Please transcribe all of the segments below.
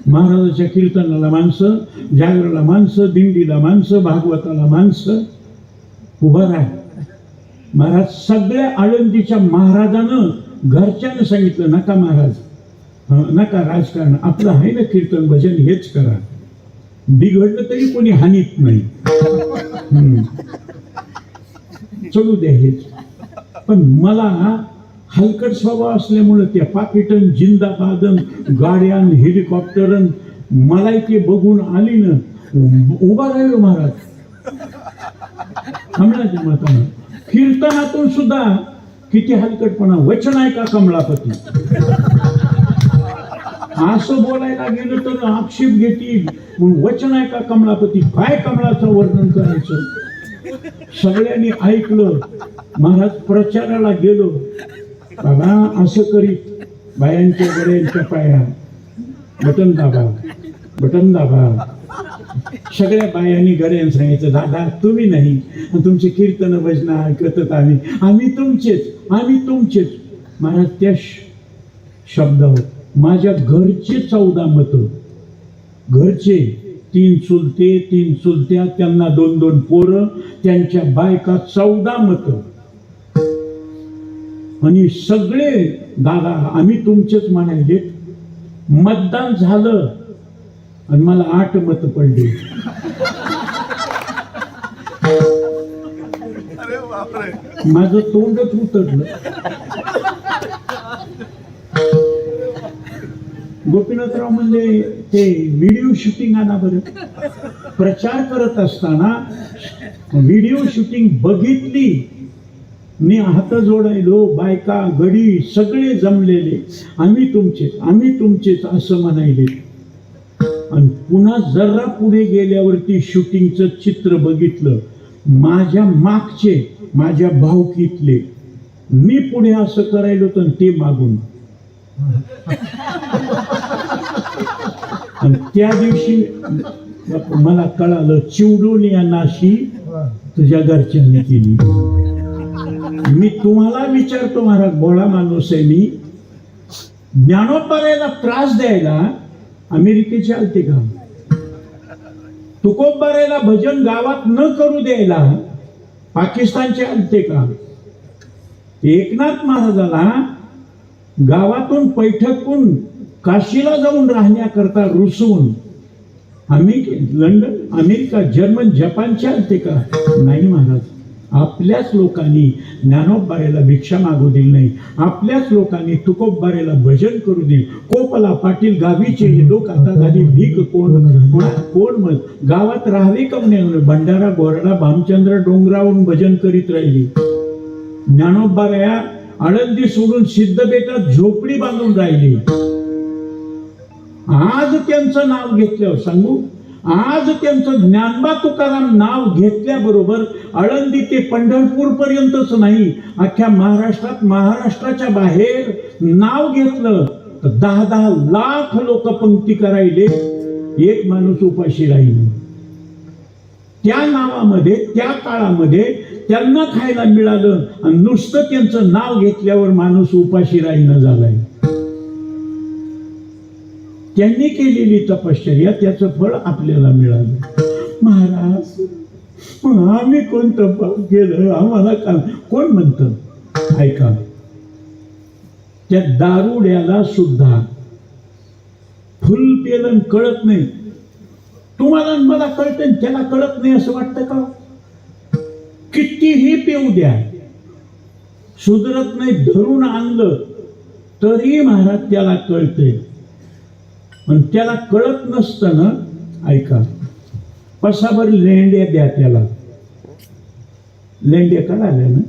महाराजाच्या कीर्तनाला माणसं, जागराला माणसं, दिंडीला माणसं, भागवताला माणसं उभं राहा. महाराज सगळ्या आळंदीच्या महाराजानं घरच्यानं सांगितलं, नका महाराज, नका राजकारण, आपलं आहे ना कीर्तन भजन, हेच करा. बिघडलं तरी कोणी हानीत नाही, चलू द्या हेच. पण मला हलकट स्वभाव असल्यामुळे त्या पाकिटन, जिंदाबादन, गाड्यान, हेलिकॉप्टरन मला ते बघून आली ना, उभा राहिलो महाराज कमळाच्या मतानं. कीर्तनातून सुद्धा किती हलकटपणा. वचन आहे का कमळापती, असं बोलायला गेलं तर आक्षेप घेतील. वचन आहे का कमळापती, काय कमळाचं वर्णन करायचं. सगळ्यांनी ऐकलं. महाराज प्रचाराला गेलो, बाबा असं करीत बायांच्या गड्यांच्या पाया बटन दाबा, बटन दाबा. सगळ्या बायांनी गड्यान सांगायचं, दादा तुम्ही नाही, तुमचे कीर्तन भजन ऐकतच आम्ही तुमचेच, आम्ही तुमचेच. महाराज त्या शब्दावर माझ्या घरचे 14 मतं, घरचे 3 चुलते, 3 चुलत्या, त्यांना 2-2 पोरं, त्यांच्या बायका 14 मतं. आणि सगळे दादा आम्ही तुमचेच म्हणायचे. मतदान झालं आणि मला 8 मतं पडली. माझं तोंडच उतरलं. गोपीनाथराव म्हणले, ते व्हिडिओ शूटिंग आणा बरं. प्रचार करत असताना व्हिडिओ शूटिंग बघितली. मी हात जोडायलो, बायका गडी सगळे जमलेले, आम्ही तुमचेच, आम्ही तुमचेच असं म्हणायले. आणि पुन्हा जरा पुढे गेल्यावरती शूटिंगचं चित्र बघितलं. माझ्या मागचे, माझ्या भावकीतले, मी पुढे असं करायलो तर ते मागून. आणि त्या दिवशी मला कळालं, चिवडून या नाशी तुझ्या घरच्यांनी केली. मी तुम्हाला विचारतो महाराज, भोळा माणूस आहे मी. ज्ञानोबारायला त्रास द्यायला अमेरिकेचे आलते का? तुकोबारायला भजन गावात न करू द्यायला पाकिस्तानचे आलते का? एकनाथ महाराजाला गावातून पैठकून काशीला जाऊन राहण्याकरता रुसवून लंडन, अमेरिका, जर्मन, जपानचे आलते का? नाही महाराज. आपल्याच लोकांनी ज्ञानोबारायला भिक्षा मागू दिली नाही. आपल्याच लोकांनी तुकोबारायला भजन करू दिले. कोपला पाटील गावीचे हे लोक आता झाली भीक कोण मग गावात राहावे कमने. भंडारा, गोरडा, भामचंद्र डोंगरावरून भजन करीत राहिली. ज्ञानोबाराया आळंदी सोडून सिद्धबेटात झोपडी बांधून राहिली. आज त्यांचं नाव घेतल्यावर सांगू, आज त्यांचं ज्ञानबा तुकाराम नाव घेतल्याबरोबर आळंदी ते पंढरपूर पर्यंतच नाही, अख्ख्या महाराष्ट्रात, महाराष्ट्राच्या बाहेर नाव घेतलं तर 10-10 लाख लोक पंक्ती करायले, एक माणूस उपाशी राहील. त्या नावामध्ये, त्या काळामध्ये त्यांना खायला मिळालं आणि नुसतं त्यांचं नाव घेतल्यावर माणूस उपाशी राहीन झालाय. त्यांनी केलेली तपश्चर्या, त्याचं फळ आपल्याला मिळालं. महाराज मग आम्ही कोणतं पाप केलं, आम्हाला का कोण म्हणतं? ऐका, त्या दारुड्याला सुद्धा फुल पेलन कळत नाही. तुम्हाला मला कळतं, त्याला कळत नाही असं वाटतं का? कितीही पिऊ द्या, सुधरत नाही. धरून आणलं तरी महाराज त्याला कळतंय. पण त्याला कळत नसतं ना. ऐका, पसाभर लेंड्या द्या त्याला. लेंड्या कळाल्या ना?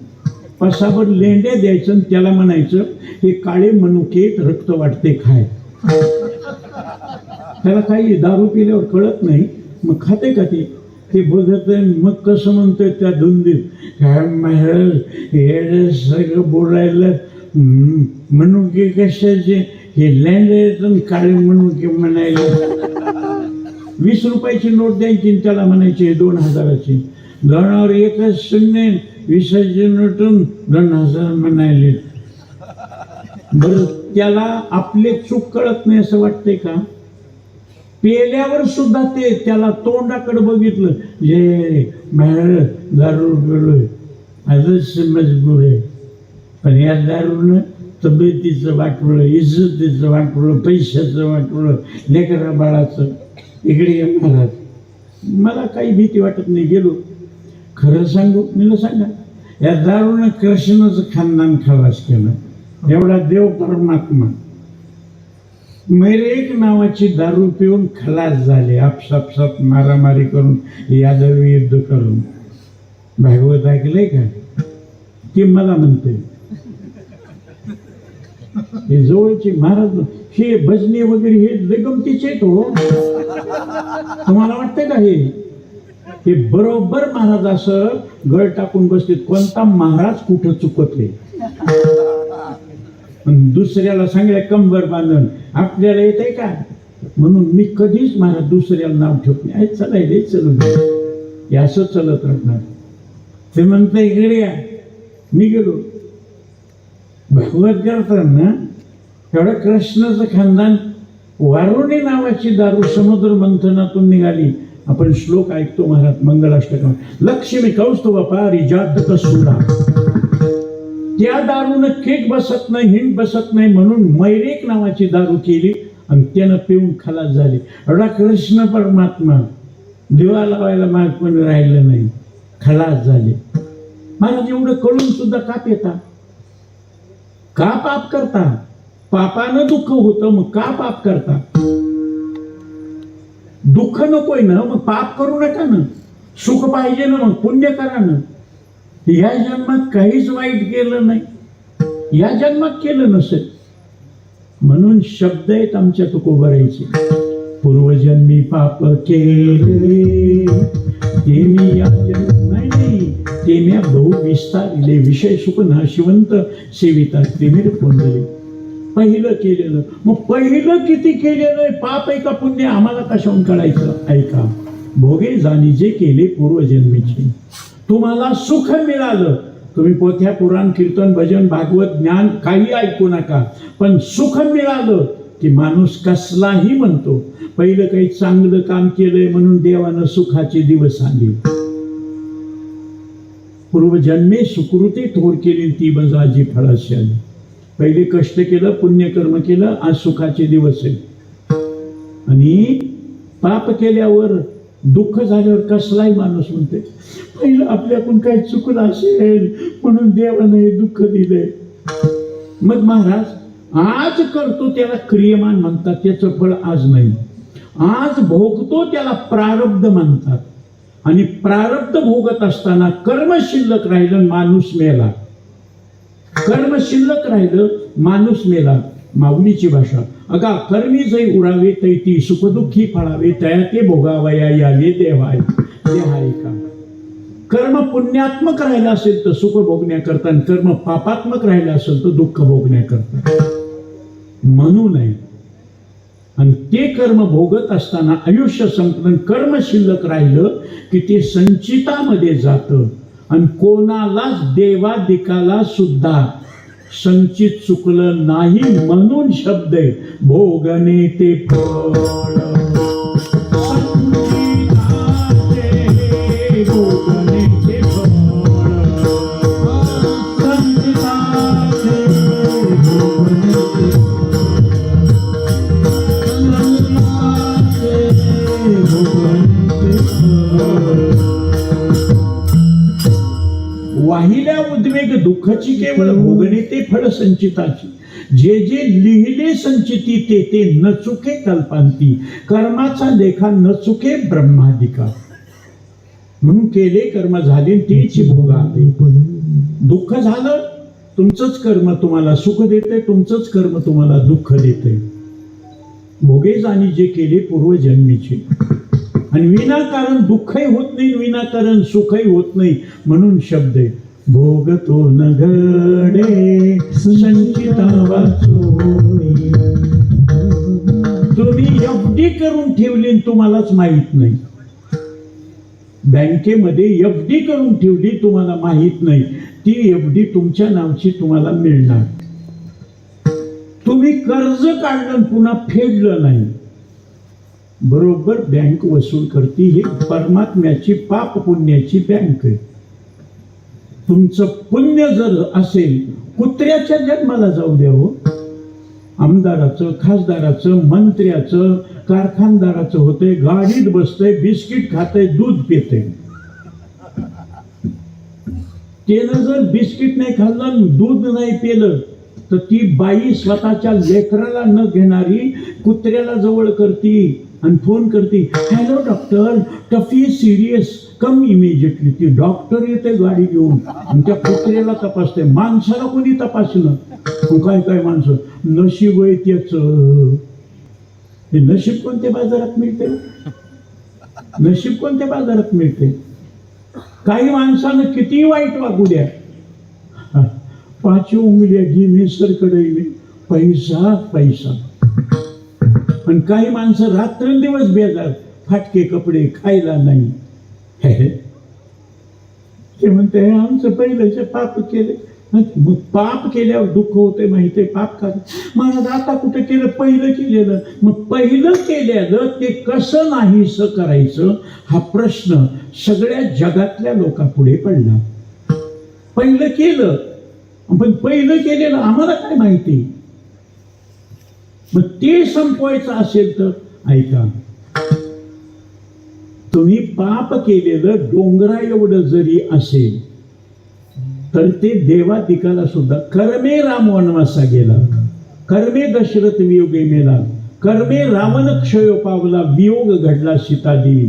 पसाभर लेंड्या द्यायचं, त्याला म्हणायचं हे काळे मनुके रक्त वाटते खाय. त्याला काही दारू पिल्यावर कळत नाही, मग खाते का ते बघत. मग कसं म्हणतोय त्या धुंदीत, काय महाराज हे सगळं बोलायला मनुके कशाचे, हे लँड काळे मनुके म्हणायला. 20 रुपयाची नोट द्यायची, त्याला म्हणायची 2000ची. दोनावर एकच शून्य, 20ची नोटून 2000 म्हणायले. बरं, त्याला आपले चूक कळत नाही असं वाटतंय का? पेल्यावर सुद्धा ते त्याला तोंडाकडे बघितलं, जे दारू पिलोय, आजच मजबूर आहे, पण या दारूनं तब्येतीचं वाटवलं, इज्जतीचं वाटवलं, पैशाचं वाटवलं, लेकरा बाळाचं. इकडे ये महाराज, मला काही भीती वाटत नाही. गेलो, खरं सांगू, मला सांगा, या दारूनं कृष्णाचं खानदान खलास केलं. एवढा देव परमात्मा मैरेक नावाची दारू पिऊन खलास झाले, आपसापसात मारामारी करून, यादव युद्ध करून. भागवत ऐकलंय का? ते मला म्हणते हे जवळचे महाराज, हे भजने वगैरे हे गमतीचे आहेत हो. तुम्हाला वाटतंय का हे बरोबर महाराज असं गळ टाकून बसतील. कोणता महाराज कुठं चुकत आहे, दुसऱ्याला सांगल्या कंबर बांधून आपल्याला येत आहे का? म्हणून मी कधीच महाराज दुसऱ्याला नाव ठेवत नाही. चलाय चलू हे असं चलत राहणार. ते म्हणता इकडे या. मी गेलो, भागवत करताना एवढं कृष्णाचं खानदान, वारुणी नावाची दारू समुद्र मंथनातून निघाली. आपण श्लोक ऐकतो महाराज मंगलाष्टकम, लक्ष्मी कौस्तुभ पारिजातक सुरा. त्या दारूनं केक बसत नाही, हिंड बसत नाही, म्हणून मैरेक नावाची दारू केली आणि त्यानं पिऊन खलास झाली. एवढा कृष्ण परमात्मा, दिवा लावायला माग पण राहिलं नाही, खलास झाले. महाराज एवढं कळून सुद्धा का पेता? का पाप करता? पापानं दुःख होतं, मग का पाप करता? दुःख नकोय ना, मग पाप करू नका ना. सुख पाहिजे ना, मग पुण्य करा ना. या जन्मात काहीच वाईट केलं नाही, या जन्मात केलं नसेल. म्हणून शब्द आहेत आमच्या तुकोबरायचे, पूर्वजन्मी पाप केले ते मी या जन्म नाही, ते मी बहु विस्तारिले, विषय सुख नाशिवंत सेविता त्रिमिर कोंडले. पहिलं केलेलं, मग पहिलं किती केलेलं पाप आहे का पुण्य आम्हाला कशाहून कळायचं? ऐका, भोगे जाणी जे केले पूर्वजन्मीचे. तुम्हाला सुख मिळालं, तुम्ही पोथ्या पुराण कीर्तन भजन भागवत ज्ञान काही ऐकू नका, पण सुख मिळालं की माणूस कसलाही म्हणतो पहिलं काही चांगलं काम केलंय म्हणून देवानं सुखाचे दिवस आणले. पूर्वजन्मे सुकृती थोर केली ती बजाजी फळाशी आली. पहिले कष्ट केलं, पुण्यकर्म केलं, आज सुखाचे दिवस आहे. आणि पाप केल्यावर दुःख झाल्यावर कसलाही माणूस म्हणते पहिलं आपल्याकडून काही चुकलं असेल म्हणून देवानं हे दुःख दिलंय. मग महाराज आज करतो त्याला क्रियमान म्हणतात, त्याचं फळ आज नाही. आज भोगतो त्याला प्रारब्ध म्हणतात. आणि प्रारब्ध भोगत असताना कर्म शिल्लक राहिलं, माणूस मेला. कर्म शिल्लक राहिलं, माणूस मेला. माऊलीची भाषा, अगा कर्मी जै उरावे तैती सुखदुःखी फळावे तया ते भोगावया यावे देवाय. ते आहे का? कर्म पुण्यात्मक राहिलं असेल तर सुख भोगण्याकरता, आणि कर्म पापात्मक राहिलं असेल तर दुःख भोगण्याकरता. म्हणू नये. आणि ते कर्म भोगत असताना आयुष्य संपलं, कर्म शिल्लक राहिलं की ते संचितामध्ये जातं. आणि कोणालाच देवादिकाला सुद्धा संचित चुकलं नाही म्हणून शब्द आहे भोगणे ते फळ. भोगणे ते वाहिल्या उद्वेग दुःखाची केवळ भोगणे ते फळ संचिताची. जे जे लिहिले संचिती ते ते न चुके कल्पांती, कर्माचा लेखा न चुके ब्रह्मादिका. म्हणून केले कर्म झाले तेची भोगा. दुःख झालं, तुमचंच कर्म तुम्हाला सुख देते, तुमचंच कर्म तुम्हाला दुःख देते. भोगे जाणी जे केले पूर्वजन्मीचे. आणि विनाकारण दुःखही होत नाही, विनाकारण सुखही होत नाही म्हणून शब्द आहे भोगतो न घडे संचिता वाचोनी. तुम्ही एफडी करून ठेवली तुम्हालाच माहित नाही. बँकेमध्ये एफडी करून ठेवली तुम्हाला माहित नाही, ती एफडी तुमच्या नावची तुम्हाला मिळणार. तुम्ही कर्ज काढलं आणि पुन्हा फेडलं नाही, बरोबर बँक वसूल करते. ही परमात्म्याची पाप पुण्याची बँक आहे. तुमचं पुण्य जर असेल, कुत्र्याच्या जन्माला जाऊ द्या हो, आमदाराचं, खासदाराचं, मंत्र्याचं, कारखानदाराचं होतंय, गाडीत बसतंय, बिस्किट खातंय, दूध पितंय. त्यानं जर बिस्किट नाही खाल्लं, दूध नाही पिलं, तर ती बाई स्वतःच्या लेकराला न घेणारी कुत्र्याला जवळ करती आणि फोन करते, हॅलो डॉक्टर, टफी सिरियस, कम इमिजिएटली. ती डॉक्टर येते गाडी घेऊन आणि त्या कुत्र्याला तपासते. माणसाला कोणी तपासलं? काय काय माणसं, नशीब आहे त्याचं. हे नशीब कोणत्या बाजारात मिळते? नशीब कोणत्या बाजारात मिळते? काही माणसानं किती वाईट वागू द्या, 5 उंगल्या घे मी सरकडे मी, पैसा पैसा. पण काही माणसं रात्रंदिवस बेजार, फाटके कपडे, खायला नाही. ते म्हणते आमचं पहिल्याचे पाप केले. मग पाप केल्यावर दुःख होते माहिती आहे? पाप का महाराज आता कुठे केलं? पहिलं केलेलं. मग पहिलं केलेलं ते कसं नाहीसं करायचं हा प्रश्न सगळ्या जगातल्या लोकांपुढे पडला. पहिलं केलं, पण पहिलं केलेलं आम्हाला काय माहिती? मग ते संपवायचं असेल तर ऐका, तुम्ही पाप केलेलं डोंगरा एवढं जरी असेल तर ते देवादिकाला सुद्धा, कर्मे राम वनवासा गेला, कर्मे दशरथ वियोगे मेला, कर्मे रावण क्षय पावला, वियोग घडला सीता देवी,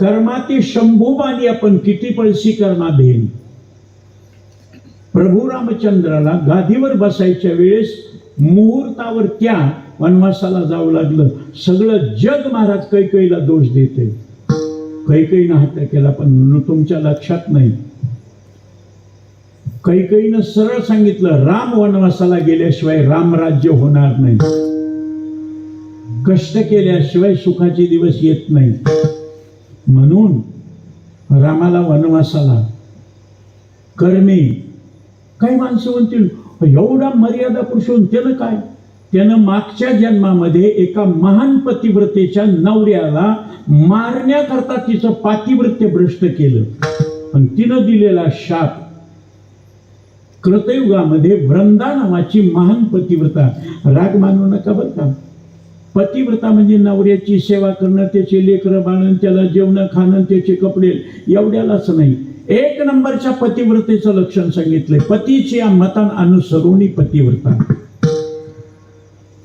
कर्माती शंभूबानी आपण किती पळशी कर्माधीन. प्रभू रामचंद्राला गादीवर बसायच्या वेळेस मुहूर्तावर त्या वनवासाला जावं लागलं. सगळं जग महाराज कैकेयीला दोष देते. कैकेयीनं हत्या केला, पण तुमच्या लक्षात नाही. कैकेयीनं सरळ सांगितलं, राम वनवासाला गेल्याशिवाय रामराज्य होणार नाही, कष्ट केल्याशिवाय सुखाचे दिवस येत नाही. म्हणून रामाला वनवासाला कर्मे. काही माणसं म्हणतील एवढा मर्यादा पुरुषोत्तम, त्यानं काय? त्यानं मागच्या जन्मामध्ये एका महान पतिव्रतेच्या नवऱ्याला मारण्याकरता तिचं पातिव्रत्य भ्रष्ट केलं. पण तिनं दिलेला शाप, कृतयुगामध्ये वृंदा नावाची महान पतिव्रता, राग मानू नका बरं का, पतिव्रता म्हणजे नवऱ्याची सेवा करणं, त्याचे लेकरं बाळण, त्याला जेवण खाणं, त्याचे कपडे, एवढ्यालाच नाही. 1 नंबरच्या पतिव्रतेचं लक्षण सांगितलंय, पतीच्या मतान अनुसरुणी पतिव्रता.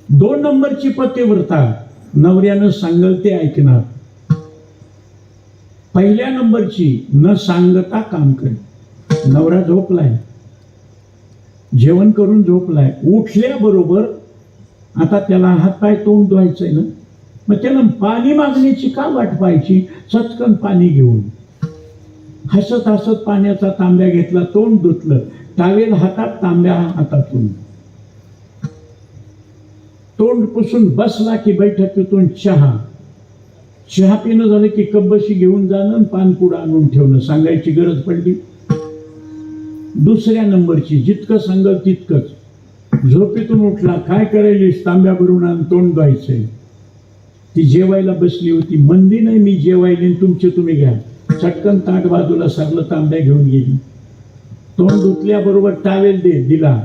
2 नंबरची पतिव्रता, नवऱ्यानं सांगल ते ऐकणार. 1ल्या नंबरची, न सांगता काम करे. नवरा झोपलाय, जेवण करून झोपलाय, उठल्याबरोबर आता त्याला हातपाय तोंड धुवायचंय ना, मग त्याला पाणी मागण्याची का वाट पाहायची? चटकन पाणी घेऊन हसत हसत पाण्याचा तांब्या घेतला, तोंड धुतलं, टावेल हातात, तांब्या हातातून, तोंड पुसून बसला की बैठकीतून चहा पिणं झालं की कब्बशी घेऊन जाणं, पानपुडा आणून ठेवणं, सांगायची गरज पडली. 2ऱ्या नंबरची, जितकं सांगल तितकंच. झोपेतून उठला, काय करायलीस? तांब्या भरून आण, तोंड धुवायचंय. ती जेवायला बसली होती, मंदी नाही मी जेवायली, तुमचे तुम्ही घ्या. चटकन ताट बाजूला सरलं, तांब्या घेऊन गेली. तोंड धुतल्याबरोबर टावेल दिला,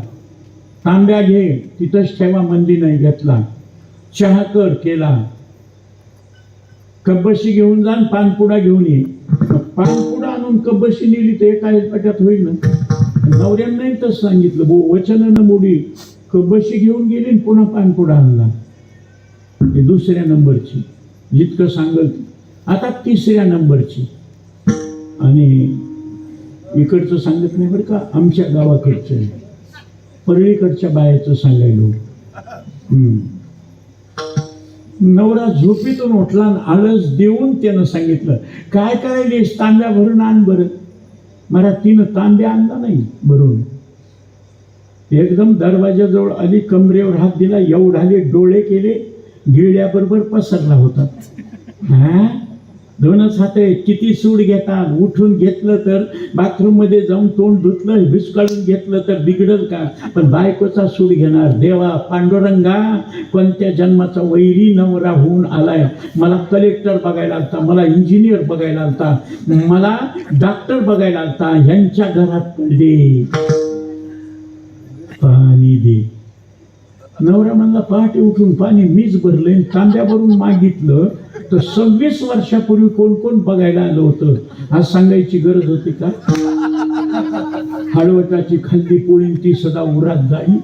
तांब्या घे, तिथंच ठेवा, मंदी नाही. घेतला, चहा कर, केला, कब्बशी घेऊन जा, पानपुडा घेऊन ये. पानपुडा आणून कब्बशी नेली तर एका हेलपाट्यात होईल ना. नवऱ्यानं नाही तसं सांगितलं, वचनानं मोडी, कब्बशी घेऊन गेली, पुन्हा पानपुडा आणला. हे 2ऱ्या नंबरची, जितकं सांगल. आता 3ऱ्या नंबरची, आणि इकडचं सांगत नाही बरं का, आमच्या गावाकडचं, परळीकडच्या बायाचं सांगायलो. नवरा झोपेतून उठला, आळस देऊन त्यानं सांगितलं, काय करायलीस? तांब्या भरून आण बरं. मला तिनं तांब्या आणला नाही भरून. एकदम दरवाजाजवळ आली, कमरेवर हात दिला, एवढाले डोळे केले, गिळ्याबरोबर पसरला होता. दोनच हात आहेत, किती सूड घेतात. उठून घेतलं तर बाथरूम मध्ये जाऊन तोंड धुतलं, विस्काळून घेतलं तर बिघडल का? पण बायकोचा सूड घेणार. देवा पांडुरंगा, कोणत्या जन्माचा वैरी नवरा होऊन आलाय. मला कलेक्टर बघायला आलता, मला इंजिनियर बघायला आलता, मला डॉक्टर बघायला आलता, ह्यांच्या घरात पडले, पाणी दे. नवरा म्हणला पहाटे उठून पाणी मीच भरलंय, तांब्या भरून मागितलं तर 26 वर्षापूर्वी कोण कोण बघायला आलं होतं, आज सांगायची गरज होती का? हळवटाची खाल्ली पोळी ती सदा उरात जाई.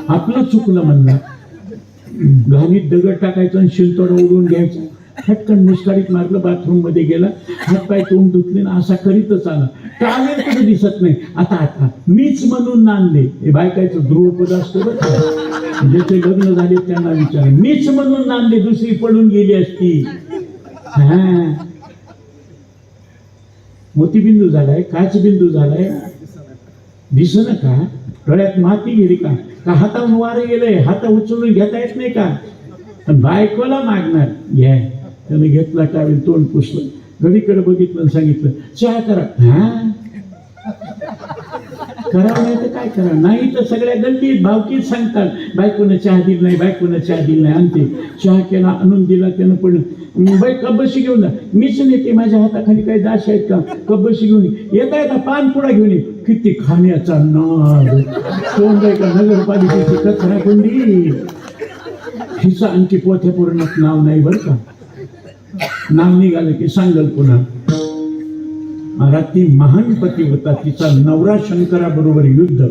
आपलं चुकलं म्हणला. घाणीत दगड टाकायचं आणि शिलतोडा उडून घ्यायचा. फटकन मुस्कारीत मारलं, बाथरूम मध्ये गेला, हातपाय तोंड धुतले ना असा करीतच आला. टावेल कुठे दिसत नाही. आता मीच म्हणून नांदले. हे बायकायचं ध्रुवपद असतं बरं का, ज्याचे लग्न झाले त्यांना विचार. मीच म्हणून नांदले, दुसरी पडून गेली असती. हा, मोतीबिंदू झालाय, काचबिंदू झालाय, दिसना का? डोळ्यात माती गेली का? हातावून वारे गेलंय, हात उचलून घेता येत नाही का? पण बायकोला मागणार, घ्या. त्याने घेतला, टावेल तोंड पुसलं, घडीकडे बघितलं आणि सांगितलं चहा करा. हा, करावं नाही तर काय करा? नाही तर सगळ्या गल्लीत भावकीत सांगतात बायकोनं चहा दिली नाही, बायकोनं चहा दिली नाही. आणते चहा केला, आणून दिला, त्यानं पडलं. बाई कब्बशी घेऊन जा. मीच नेते, माझ्या हाताखाली काही दाश आहेत का? कब्बशी घेऊन येता येता पान पुडा घेऊन ये. किती खाण्याचा नाद. तोंड आहे का नगरपालिकेची कचरा कोंडी. हिचं आणखी पोथ्या पूर्णात नाव नाही बरं का. नाव निघालं की सांगल पुन्हा. मला ती महान पतिव्रता, तिचा नवरा शंकराबरोबर युद्ध,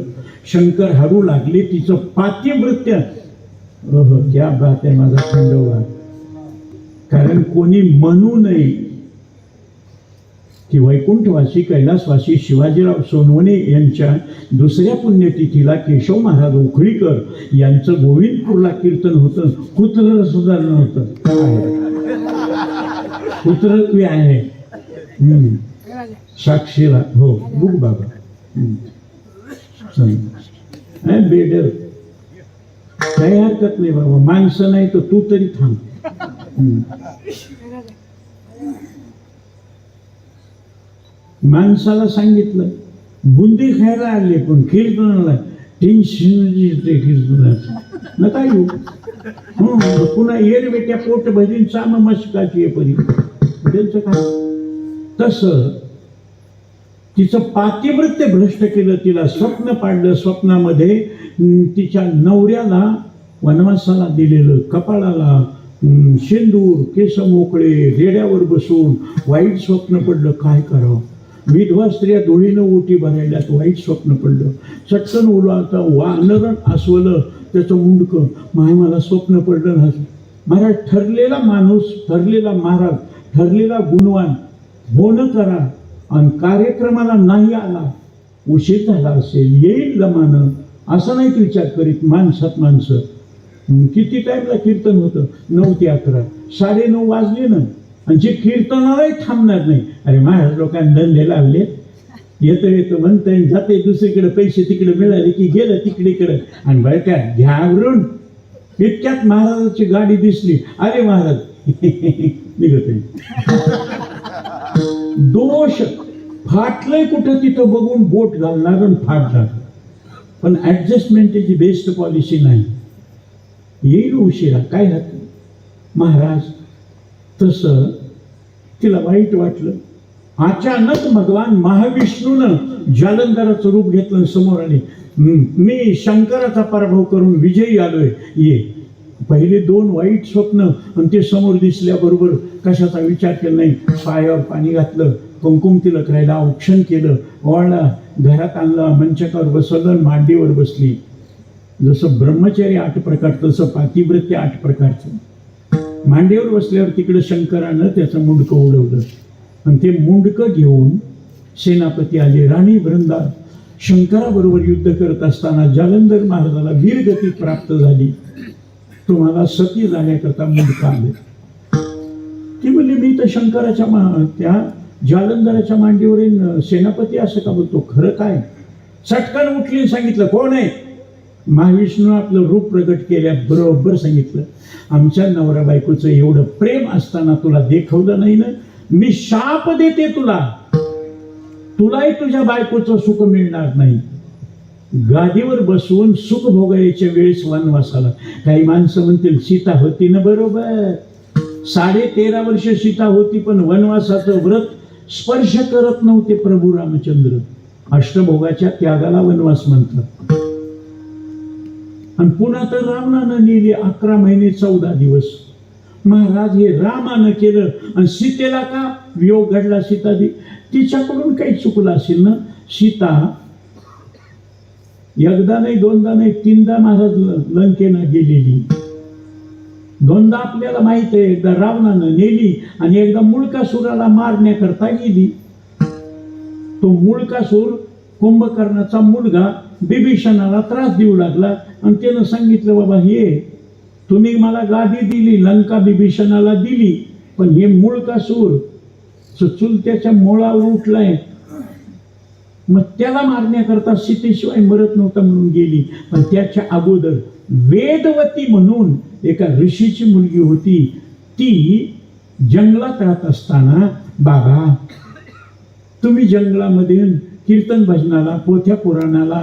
शंकर हरू लागले, तिचं पातिव्रत्य. क्या बात आहे माझा खंडोबा. कारण कोणी म्हणू नये की वैकुंठवासी कैलासवासी शिवाजीराव सोनवणे यांच्या दुसऱ्या पुण्यतिथीला केशव महाराज उखळीकर यांचं गोविंदपूरला कीर्तन होतं. कुत्र सुद्धा नव्हतं. कुत्र आहे साक्षीला. हो बुक बाबा. बेडर काही हरकत नाही बाबा. माणसं नाही तर तू तरी थांब. माणसाला सांगितलं बुंदी खायला आले, पण कीर्तनाला टेन्शन कीर्तनाचं नका येऊ. पुन्हा येर बेट्या पोट भरीन चाम मस्काची परी. त्यांचं काय? तसं तिचं पातिव्रत्य भ्रष्ट केलं, तिला स्वप्न पाडलं. स्वप्नामध्ये तिच्या नवऱ्याला वनवासाला दिलेलं, कपाळाला शेंदूर, केस मोकळे, रेड्यावर बसून वाईट स्वप्न पडलं. काय करावं? विधवा स्त्रिया डोळीनं ओटी भरायल्यात, वाईट स्वप्न पडलं. चटकन उलवाता वानरण अस्वलं, त्याचं मुंडकं. मला स्वप्न पडलं ना. महाराज ठरलेला माणूस, ठरलेला महाराज, ठरलेला गुणवान होणं करा. आणि कार्यक्रमाला नाही आला, उशीर झाला असेल, येईल जमानं, असं नाही विचार करीत. माणसात माणसं. किती टाईमला कीर्तन होतं? 9 ते 11. 9:30 वाजले ना. आणि जे कीर्तनालाही थांबणार नाही. अरे महाराज लोकांना धंदे लावले, येतं म्हणतंय, जाते दुसरीकडे, पैसे तिकडे मिळाले की गेलं तिकडे. आणि बरं का घ्यावरून इतक्यात महाराजाची गाडी दिसली. अरे महाराज निघत आहे. दोष फाटलंय कुठं तिथं बघून बोट घालणार आणि फाटणार. पण ऍडजस्टमेंटची बेस्ट पॉलिसी नाही. येईल उशिरा, काय राहतं महाराज. तसं तिला वाईट वाटलं. अचानक भगवान महाविष्णूनं जालंधराचं रूप घेतलं, समोर आले. मी शंकराचा पराभव करून विजयी आलोय, ये. पहिले 2 वाईट स्वप्न आणि ते समोर दिसल्याबरोबर कशाचा विचार केला नाही. पायावर पाणी घातलं, कुंकुम तिलक राहिला, औक्षण केलं, ओवाळला, घरात आणला, मंचकावर बसवलं, मांडीवर बसली. जसं ब्रह्मचारी 8 प्रकार, तसं पातिव्रत्य 8 प्रकारचं. मांडीवर बसल्यावर तिकडे शंकरानं त्याचं मुंडकं उडवलं. आणि ते मुंडकं घेऊन सेनापती आले. राणी वृंदा शंकराबरोबर युद्ध करत असताना जालंधर महाराजाला वीरगती प्राप्त झाली. तुम्हाला सती जाण्याकरता मुंडकं आले. ती म्हणली मी तर शंकराच्या त्या जालंधराच्या मांडीवर येईन. सेनापती असं का बोलतो? खरं काय? चटकन उठली, सांगितलं कोण आहे? महाविष्णू आपलं रूप प्रगट केल्या बरोबर सांगितलं, आमच्या नवरा बायकोचं एवढं प्रेम असताना तुला देखवलं नाही ना, मी शाप देते तुलाही तुझ्या बायकोचं सुख मिळणार नाही. गादीवर बसवून सुख भोगायच्या वेळेस वनवासाला. काही माणसं म्हणतील सीता होती ना बरोबर, 13.5 वर्ष सीता होती, पण वनवासाचं व्रत स्पर्श करत नव्हते प्रभू रामचंद्र. अष्टभोगाच्या त्यागाला वनवास म्हणतात. आणि पुन्हा तर रावणानं नेली 11 महिने 14 दिवस. महाराज हे रामानं केलं आणि सीतेला का वियोग घडला? तिच्याकडून काही चुकलं असेल ना. सीता एकदा नाही, दोनदा नाही, 3दा महाराज लंकेनं गेलेली. 2दा आपल्याला माहित आहे. एकदा रावणानं नेली आणि एकदा मुळकासुराला मारण्याकरता गेली. तो मुळकासूर कुंभकर्णाचा मुलगा बिभीषणाला त्रास देऊ लागला आणि त्यानं सांगितलं, बाबा हे तुम्ही मला गादी दिली, लंका बिभीषणाला दिली, पण हे मुळकासूर चुलत्याच्या मुळावर उठलाय, मग त्याला मारण्याकरता सीतेशिवाय मरत नव्हता म्हणून गेली. पण त्याच्या अगोदर वेदवती म्हणून एका ऋषीची मुलगी होती. ती जंगलात राहत असताना, बाबा तुम्ही जंगलामध्ये कीर्तन भजनाला, पोथ्या पुराणाला,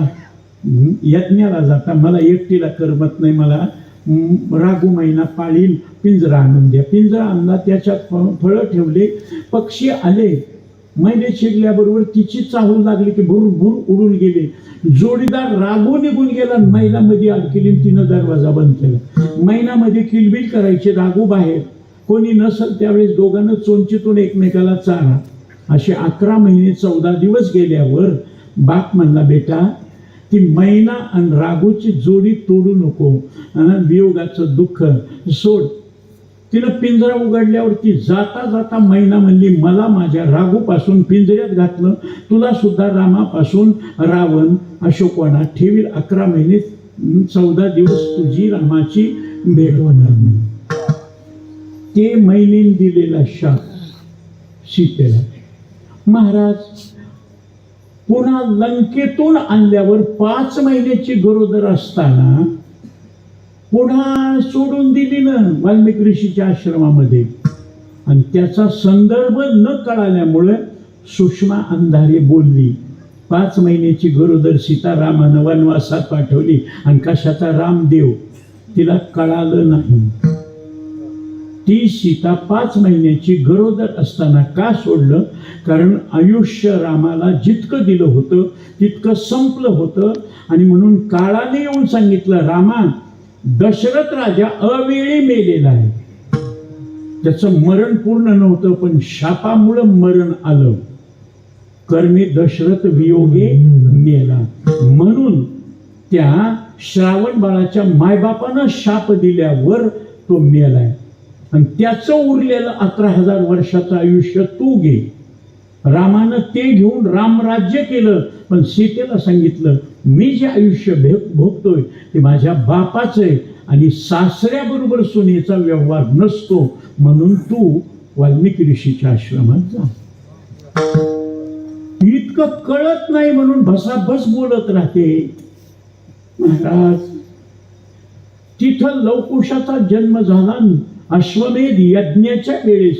यज्ञाला जाता, मला एकटीला करमत नाही, मला रागू महिना पाळील, पिंजरा आणून द्या. पिंजरा आणला, त्याच्यात फळं ठेवले, पक्षी आले, मैने शिरल्याबरोबर तिची चाहूल लागली की भूर भूर उडून गेले. जोडीदार रागू निघून गेला, मैनामध्ये अडकली, तिनं दरवाजा बंद केला. मैनामध्ये किलबिल करायचे, रागू बाहेर, कोणी नसल त्यावेळेस दोघांना चोंचीतून एकमेकाला चारा. असे 11 महिने 14 दिवस गेल्यावर बाप म्हणला, बेटा ती मैना आणि रागूची जोडी तोडू नको, वियोगाचं दुःख सोड. तिनं पिंजरा उघडल्यावर ती जाता जाता मैना म्हणली, मला माझ्या रागूपासून पिंजऱ्यात घातलं, तुला सुद्धा रामापासून रावण अशोकवनात ठेवील. 11 महिने 14 दिवस तुझी रामाची भेट होणार नाही. ते मैनेन दिलेला शाप सीतेला. महाराज पुन्हा लंकेतून आणल्यावर 5 महिन्याची गरोदर असताना पुन्हा सोडून दिली ना वाल्मिकी ऋषीच्या आश्रमामध्ये. आणि त्याचा संदर्भ न कळाल्यामुळे सुषमा अंधारे बोलली. 5 महिन्याची गरोदर सीता रामानं वनवासात पाठवली आणि कशाचा रामदेव तिला कळालं नाही. ती सीता 5 महिन्याची गरोदर असताना का सोडलं? कारण आयुष्य रामाला जितकं दिलं होतं तितकं संपलं होतं. आणि म्हणून काळाने येऊन सांगितलं, रामा दशरथ राजा अवेळी मेलेला आहे. त्याचं मरण पूर्ण नव्हतं, पण शापामुळं मरण आलं. कर्मे दशरथ वियोगे मेला. म्हणून त्या श्रावण बाळाच्या मायबापानं शाप दिल्यावर तो मेलाय. आणि त्याचं उरलेलं 11,000 वर्षाचं आयुष्य तू घे. रामानं ते घेऊन रामराज्य केलं, पण सीतेला सांगितलं, मी जे आयुष्य भोगतोय ते माझ्या बापाचं आहे आणि सासऱ्याबरोबर सुनेचा व्यवहार नसतो, म्हणून तू वाल्मिकी ऋषीच्या आश्रमात जा. इतकं कळत नाही म्हणून भसाभस बोलत राहते. महाराज तिथं लवकुशाचा जन्म झाला. अश्वमेध यज्ञाच्या वेळेस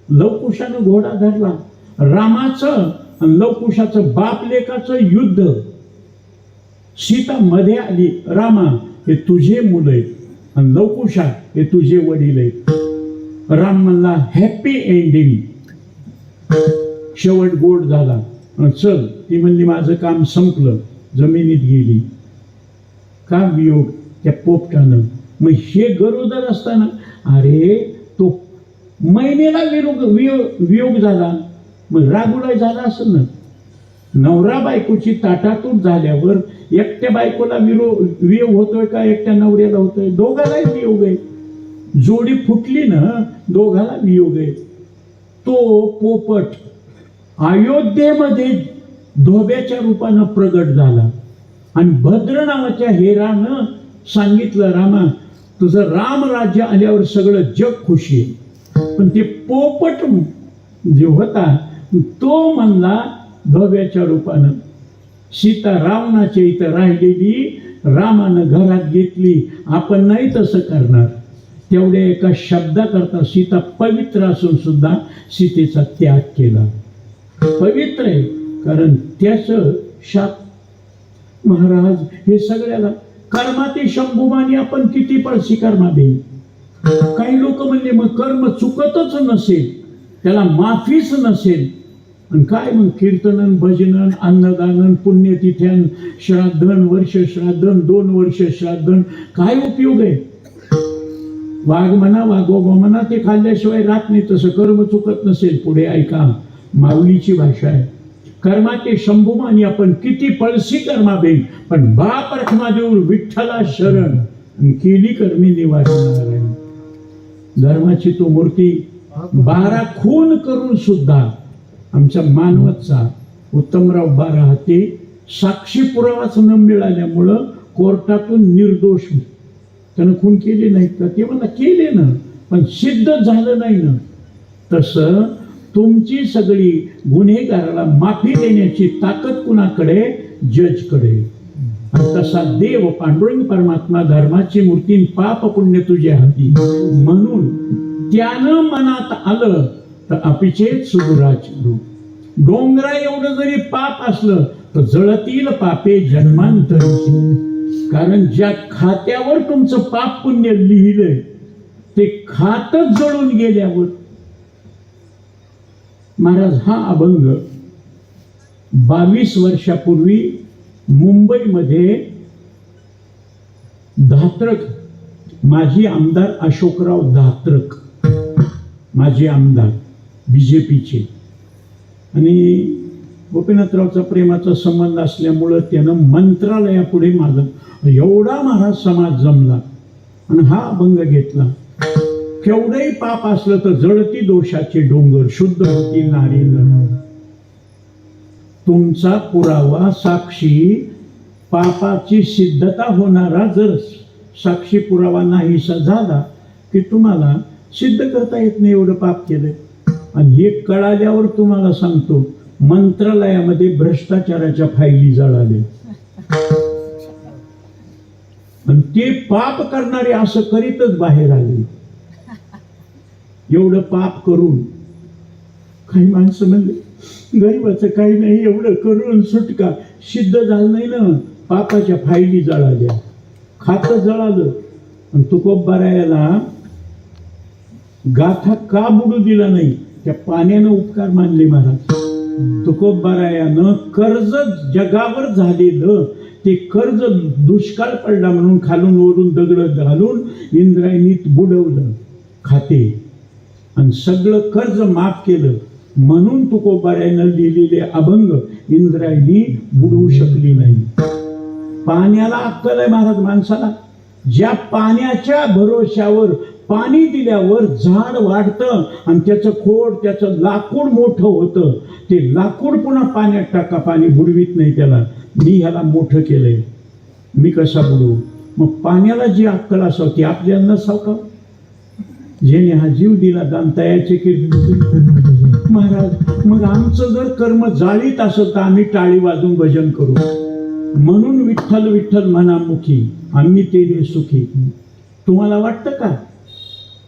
लवकुशानं घोडा धरला. रामाचं आणि लवकुशाचं बाप लेकाचं युद्ध. सीता मध्ये आली, रामा हे तुझे मुलं आहेत आणि लवकुशा हे तुझे वडील आहेत. राम म्हणला हॅपी एंडिंग, शेवट गोड झाला, चल. ती म्हणली माझं काम संपलं, जमिनीत गेली. का वियोग? त्या पोपटानं. मग हे गरोदर असताना, अरे तो महिनेला वियोग झाला, मग रागुला झाला असं ना. नवरा बायकोची ताटातूट झाल्यावर एकट्या बायकोला वियोग होतोय का एकट्या नवऱ्याला होतोय? दोघालाही वियोग आहे. जोडी फुटली ना, दोघाला वियोग आहे. तो पोपट अयोध्येमध्ये धोब्याच्या रूपानं प्रगट झाला आणि भद्र नावाच्या हेरानं सांगितलं, रामा तुझं रामराज्य आल्यावर सगळं जग खुशी आहे. पण ते पोपट जे होता तो म्हणला धोब्याच्या रूपानं, सीता रावणाच्या इथं राहिलेली रामानं घरात घेतली, आपण नाही तसं करणार. तेवढ्या एका शब्दाकरता सीता पवित्र असून सुद्धा सीतेचा त्याग केला. पवित्र आहे कारण त्याचं शाप. महाराज हे सगळ्याला कर्माती शंभुमानी आपण किती पळशी कर्मा देईल. काही लोक म्हणले मग कर्म चुकतच नसेल, त्याला माफीच नसेल, आणि काय मग कीर्तनन भजनन अन्नदानन पुण्यतिथ्यान श्राद्धन वर्ष श्राद्धन 2 वर्ष श्राद्धन काय उपयोग आहे. वाघ म्हणा वाघोबा म्हणा ते खाल्ल्याशिवाय राहत नाही. तसं कर्म चुकत नसेल. पुढे ऐका, माऊलीची भाषा आहे. कर्माचे शंभुमानी आपण किती पळशी कर्मा बेन, पण बाप रखमा देऊळ विठ्ठला शरण केली कर्मी निवारण. धर्माची तो मूर्ती 12 खून करून सुद्धा आमच्या मानवतचा उत्तमराव बारा हाती साक्षी पुरावाच न मिळाल्यामुळं कोर्टातून निर्दोष. त्यानं खून केले नाहीत का? ते मला केले ना, पण सिद्ध झालं नाही ना. तसं तुमची सगळी गुन्हेगाराला माफी देण्याची ताकद कुणाकडे? जजकडे. आणि तसा देव पांडुरंग परमात्मा धर्माची मूर्ती पाप पुण्य तुझ्या हाती, म्हणून त्यानं मनात आलं तर अपिचेत सुदुराच रूप. डोंगरा एवढं जरी पाप असलं तर जळतील पापे जन्मांतरी. कारण ज्या खात्यावर तुमचं पाप पुण्य लिहिलंय ते खातच जळून गेल्यावर. महाराज हा अभंग 22 वर्षापूर्वी मुंबईमध्ये धात्रक, माजी आमदार अशोकराव धात्रक, माजी आमदार बीजेपीचे, आणि गोपीनाथरावचा प्रेमाचा संबंध असल्यामुळं त्यानं मंत्रालयापुढे माझा एवढा महाराज समाज जमला आणि हा अभंग घेतला. केवढंही पाप असलं तर जळती दोषाचे डोंगर, शुद्ध होती नारी नर. तुमचा पुरावा साक्षी पापाची सिद्धता होणारा जर साक्षी पुरावा नाहीसा झाला की तुम्हाला सिद्ध करता येत नाही एवढं पाप केलंय. आणि हे कळाल्यावर तुम्हाला सांगतो, मंत्रालयामध्ये भ्रष्टाचाराच्या फायली जळाल्या. आणि ते पाप करणारे असं करीतच बाहेर आले. एवढं पाप करून काही माणसं म्हणले गरीबाचं काही नाही, एवढं करून सुटका. सिद्ध झालं नाही ना, पापाच्या फायली जळाल्या, खातं जळालं. आणि तुकोबारायाला गाथा का बुडू दिला नाही? त्या पाण्यानं उपकार मानले महाराज. तुकोबारायानं कर्ज जगावर झालेलं ते कर्ज दुष्काळ पडला म्हणून खालून वरून दगड घालून इंद्रायणीत बुडवलं खाते, आणि सगळं कर्ज माफ केलं. म्हणून तुकोबारायानं लिहिलेले अभंग इंद्रायणी बुडवू शकली नाही. पाण्याला अक्कल आहे महाराज माणसाला. ज्या पाण्याच्या भरोश्यावर पाणी दिल्यावर झाड वाढतं आणि त्याचं खोड, त्याचं लाकूड मोठं होतं. ते लाकूड पुन्हा पाण्यात टाका, पाणी बुडवीत नाही त्याला. मी ह्याला मोठं केलंय, मी कसा बुडवू? मग पाण्याला जी अक्कल असावं ती आपल्याला नसावं का? जेणे हा जीव दिला दानतायाचे कीर्तन. महाराज मग आमचं जर कर्म जाळीत असत तर आम्ही टाळी वाजून भजन करू. म्हणून विठ्ठल विठ्ठल म्हणा मुखी, आम्ही तेने सुखी. तुम्हाला वाटतं का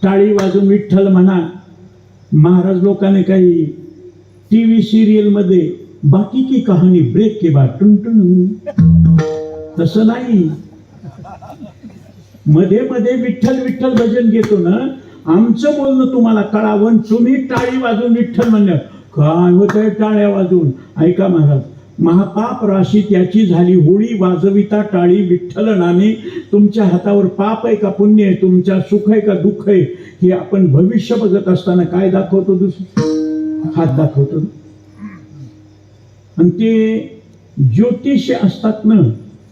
टाळी वाजून विठ्ठल म्हणा? महाराज लोकांनी काही टीव्ही सिरियल मध्ये बाकी की कहाणी ब्रेक के बाद टुनटुन, तसं नाही. मध्ये मध्ये विठ्ठल विठ्ठल भजन घेतो ना, आमचं बोलणं तुम्हाला कळावं, तुम्ही टाळी वाजून विठ्ठल म्हणलं काय होतंय टाळ्या वाजून. ऐका महाराज, महापाप राशी त्याची झाली होळी, वाजविता टाळी विठ्ठल नामे. तुमच्या हातावर पाप आहे का पुण्य आहे, तुमच्या सुख आहे का दुःख आहे, हे आपण भविष्य बघत असताना काय दाखवतो? दुसरं हात दाखवतो. आणि ते ज्योतिष असतात ना,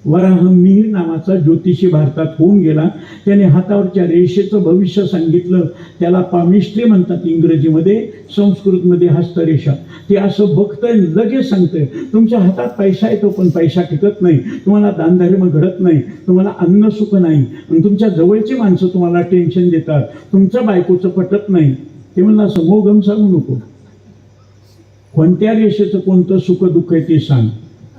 वराह मिहीर नावाचा ज्योतिषी भारतात होऊन गेला. त्याने हातावरच्या रेषेचं भविष्य सांगितलं. त्याला पामिस्ट्री म्हणतात इंग्रजीमध्ये, संस्कृतमध्ये हस्तरेषा. ते असं बघतंय लगेच सांगतंय तुमच्या हातात पैसा येतो पण पैसा टिकत नाही, तुम्हाला दानधर्म घडत नाही, तुम्हाला अन्न सुख नाही, आणि तुमच्या जवळची माणसं तुम्हाला टेन्शन देतात, तुमच्या बायकोचं पटत नाही. ते म्हणलं असं मोगम सांगू नको, कोणत्या रेषेचं कोणतं सुख दुःख आहे ते सांग.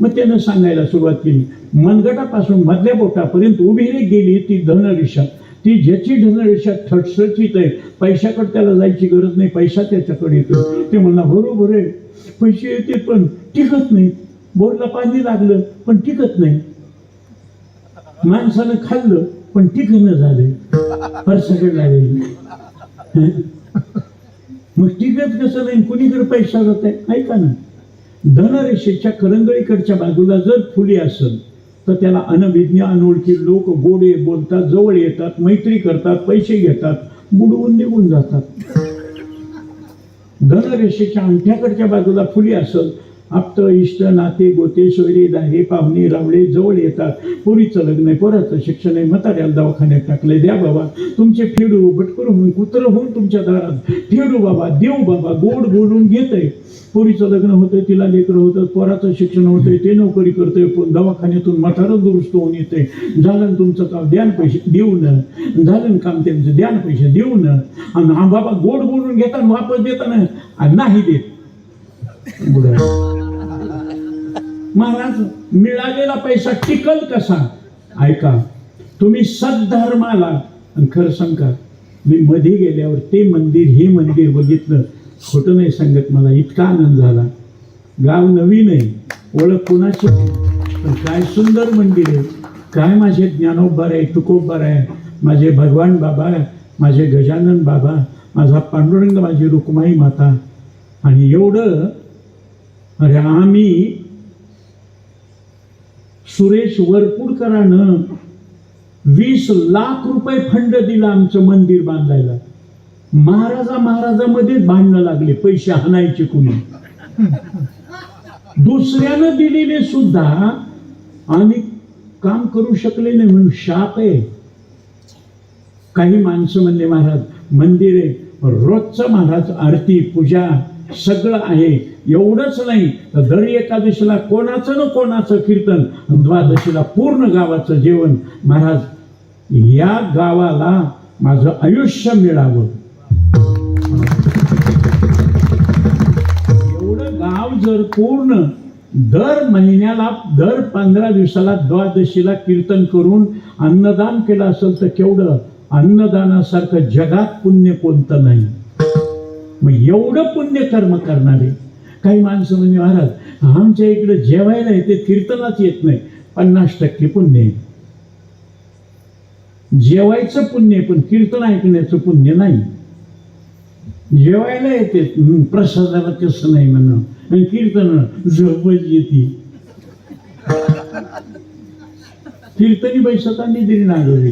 मग त्यानं सांगायला सुरुवात केली, मनगटापासून मधल्या बोटापर्यंत उभी रे गेली ती धनरेषा, ती ज्याची धनरेषा ठसठसीत आहे, पैशाकडे त्याला जायची गरज नाही, पैसा त्याच्याकडे येतो. ते म्हणला बरोबर आहे, पैसे येते पण टिकत नाही, बोरला पाणी लागलं पण टिकत नाही, माणसानं खाल्लं पण टिकणं झालं, परसाकडे लागेल. मग टिकत कसं नाही, कुणीकडे पैसा जात आहे? ऐका ना, धनरेषेच्या करंगळीकडच्या बाजूला जर फुली असेल तर त्याला अनभिज्ञ अनोळखी लोक गोडे बोलतात, जवळ येतात, मैत्री करतात, पैसे घेतात, बुडवून निघून जातात. धनरेषेच्या अंगठ्याकडच्या बाजूला फुली असेल, आप्त इष्ट नाते गोते सोयरे दारे पाहुणे रावळे जवळ येतात. पोरीचं लग्न आहे, पोराचं शिक्षण आहे, म्हाताऱ्याला दवाखान्यात टाकले, द्या बाबा तुमचे फेडू, भटकरू होऊन कुत्र होऊन तुमच्या दारात फेडू बाबा, देऊ बाबा, गोड बोलून घेतय. पोरीचं लग्न होतंय, तिला लेकरं होतं, पोराचं शिक्षण होतंय, ते नोकरी करतोय, दवाखान्यातून म्हातारं दुरुस्त होऊन येते. झालं तुमचं काम, द्यान पैसे देऊ न, झालं काम त्यांचं, द्यान पैसे देऊ न, आणि हा बाबा गोड बोलून घेताना वापस देताना नाही देत. महाराज, मिळालेला पैसा टिकल कसा? ऐका, तुम्ही सद्धर्माला, आणि खरं सांगा, मी मध्ये गेल्यावर ते मंदिर हे मंदिर बघितलं, खोटं नाही सांगत, मला इतका आनंद झाला. गाव नवीन आहे, ओळख कोणाची नाही, पण काय सुंदर मंदिर आहे. काय माझे ज्ञानोबा आहे, तुकोबा आहे, माझे भगवान बाबा, माझे गजानन बाबा, माझा पांडुरंग, माझी रुक्माई माता. आणि एवढं, अरे आम्ही सुरेश वरपुडकरानं 20 लाख रुपये फंड दिला आमचं मंदिर बांधायला. महाराजामध्येच भांडणं लागले, पैसे हाणायचे कुणी. दुसऱ्यानं दिलेले सुद्धा आम्ही काम करू शकले नाही म्हणून शाप आहे. काही माणसं म्हणले, महाराज मंदिर आहे, रोजचं महाराज आरती पूजा सगळं आहे, एवढंच नाही तर दर एकादशीला कोणाचं न कोणाचं कीर्तन, द्वादशीला पूर्ण गावाचं जेवण. महाराज, या गावाला माझं आयुष्य मिळावं, एवढं गाव जर पूर्ण दर महिन्याला दर 15 दिवसाला द्वादशीला कीर्तन करून अन्नदान केलं असेल तर केवढं, अन्नदानासारखं जगात पुण्य कोणतं नाही. मग एवढं पुण्य कर्म करणारे काही माणसं म्हणजे, महाराज आमच्या इकडे जेवायला येते, कीर्तनाच येत नाही. 50% पुण्य आहे, जेवायचं पुण्य, पण कीर्तन ऐकण्याचं पुण्य नाही. जेवायला येते, प्रसादाला कसं नाही म्हणून, आणि कीर्तन झोपच येते. कीर्तनी बैसतांनी तरी नागवली,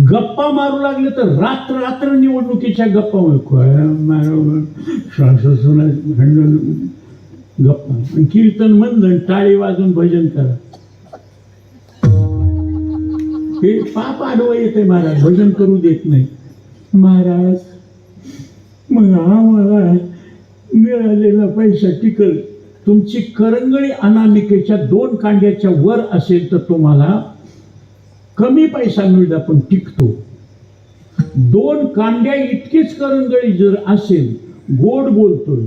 गप्पा मारू लागले तर रात्र रात्र निवडणुकीच्या गप्पा, गप्पा, आणि कीर्तन म्हणलं टाळी वाजून भजन करा. हे पाप आडवं येते महाराज, भजन करू देत नाही महाराज. मग आम्हाला मिळालेला पैसा टिकल. तुमची करंगळी अनामिकेच्या 2 कांड्याच्या वर असेल तर तुम्हाला कमी पैसा मिळला पण टिकतो. 2 कांड्या इतकीच करंगळी जर असेल, गोड बोलतोय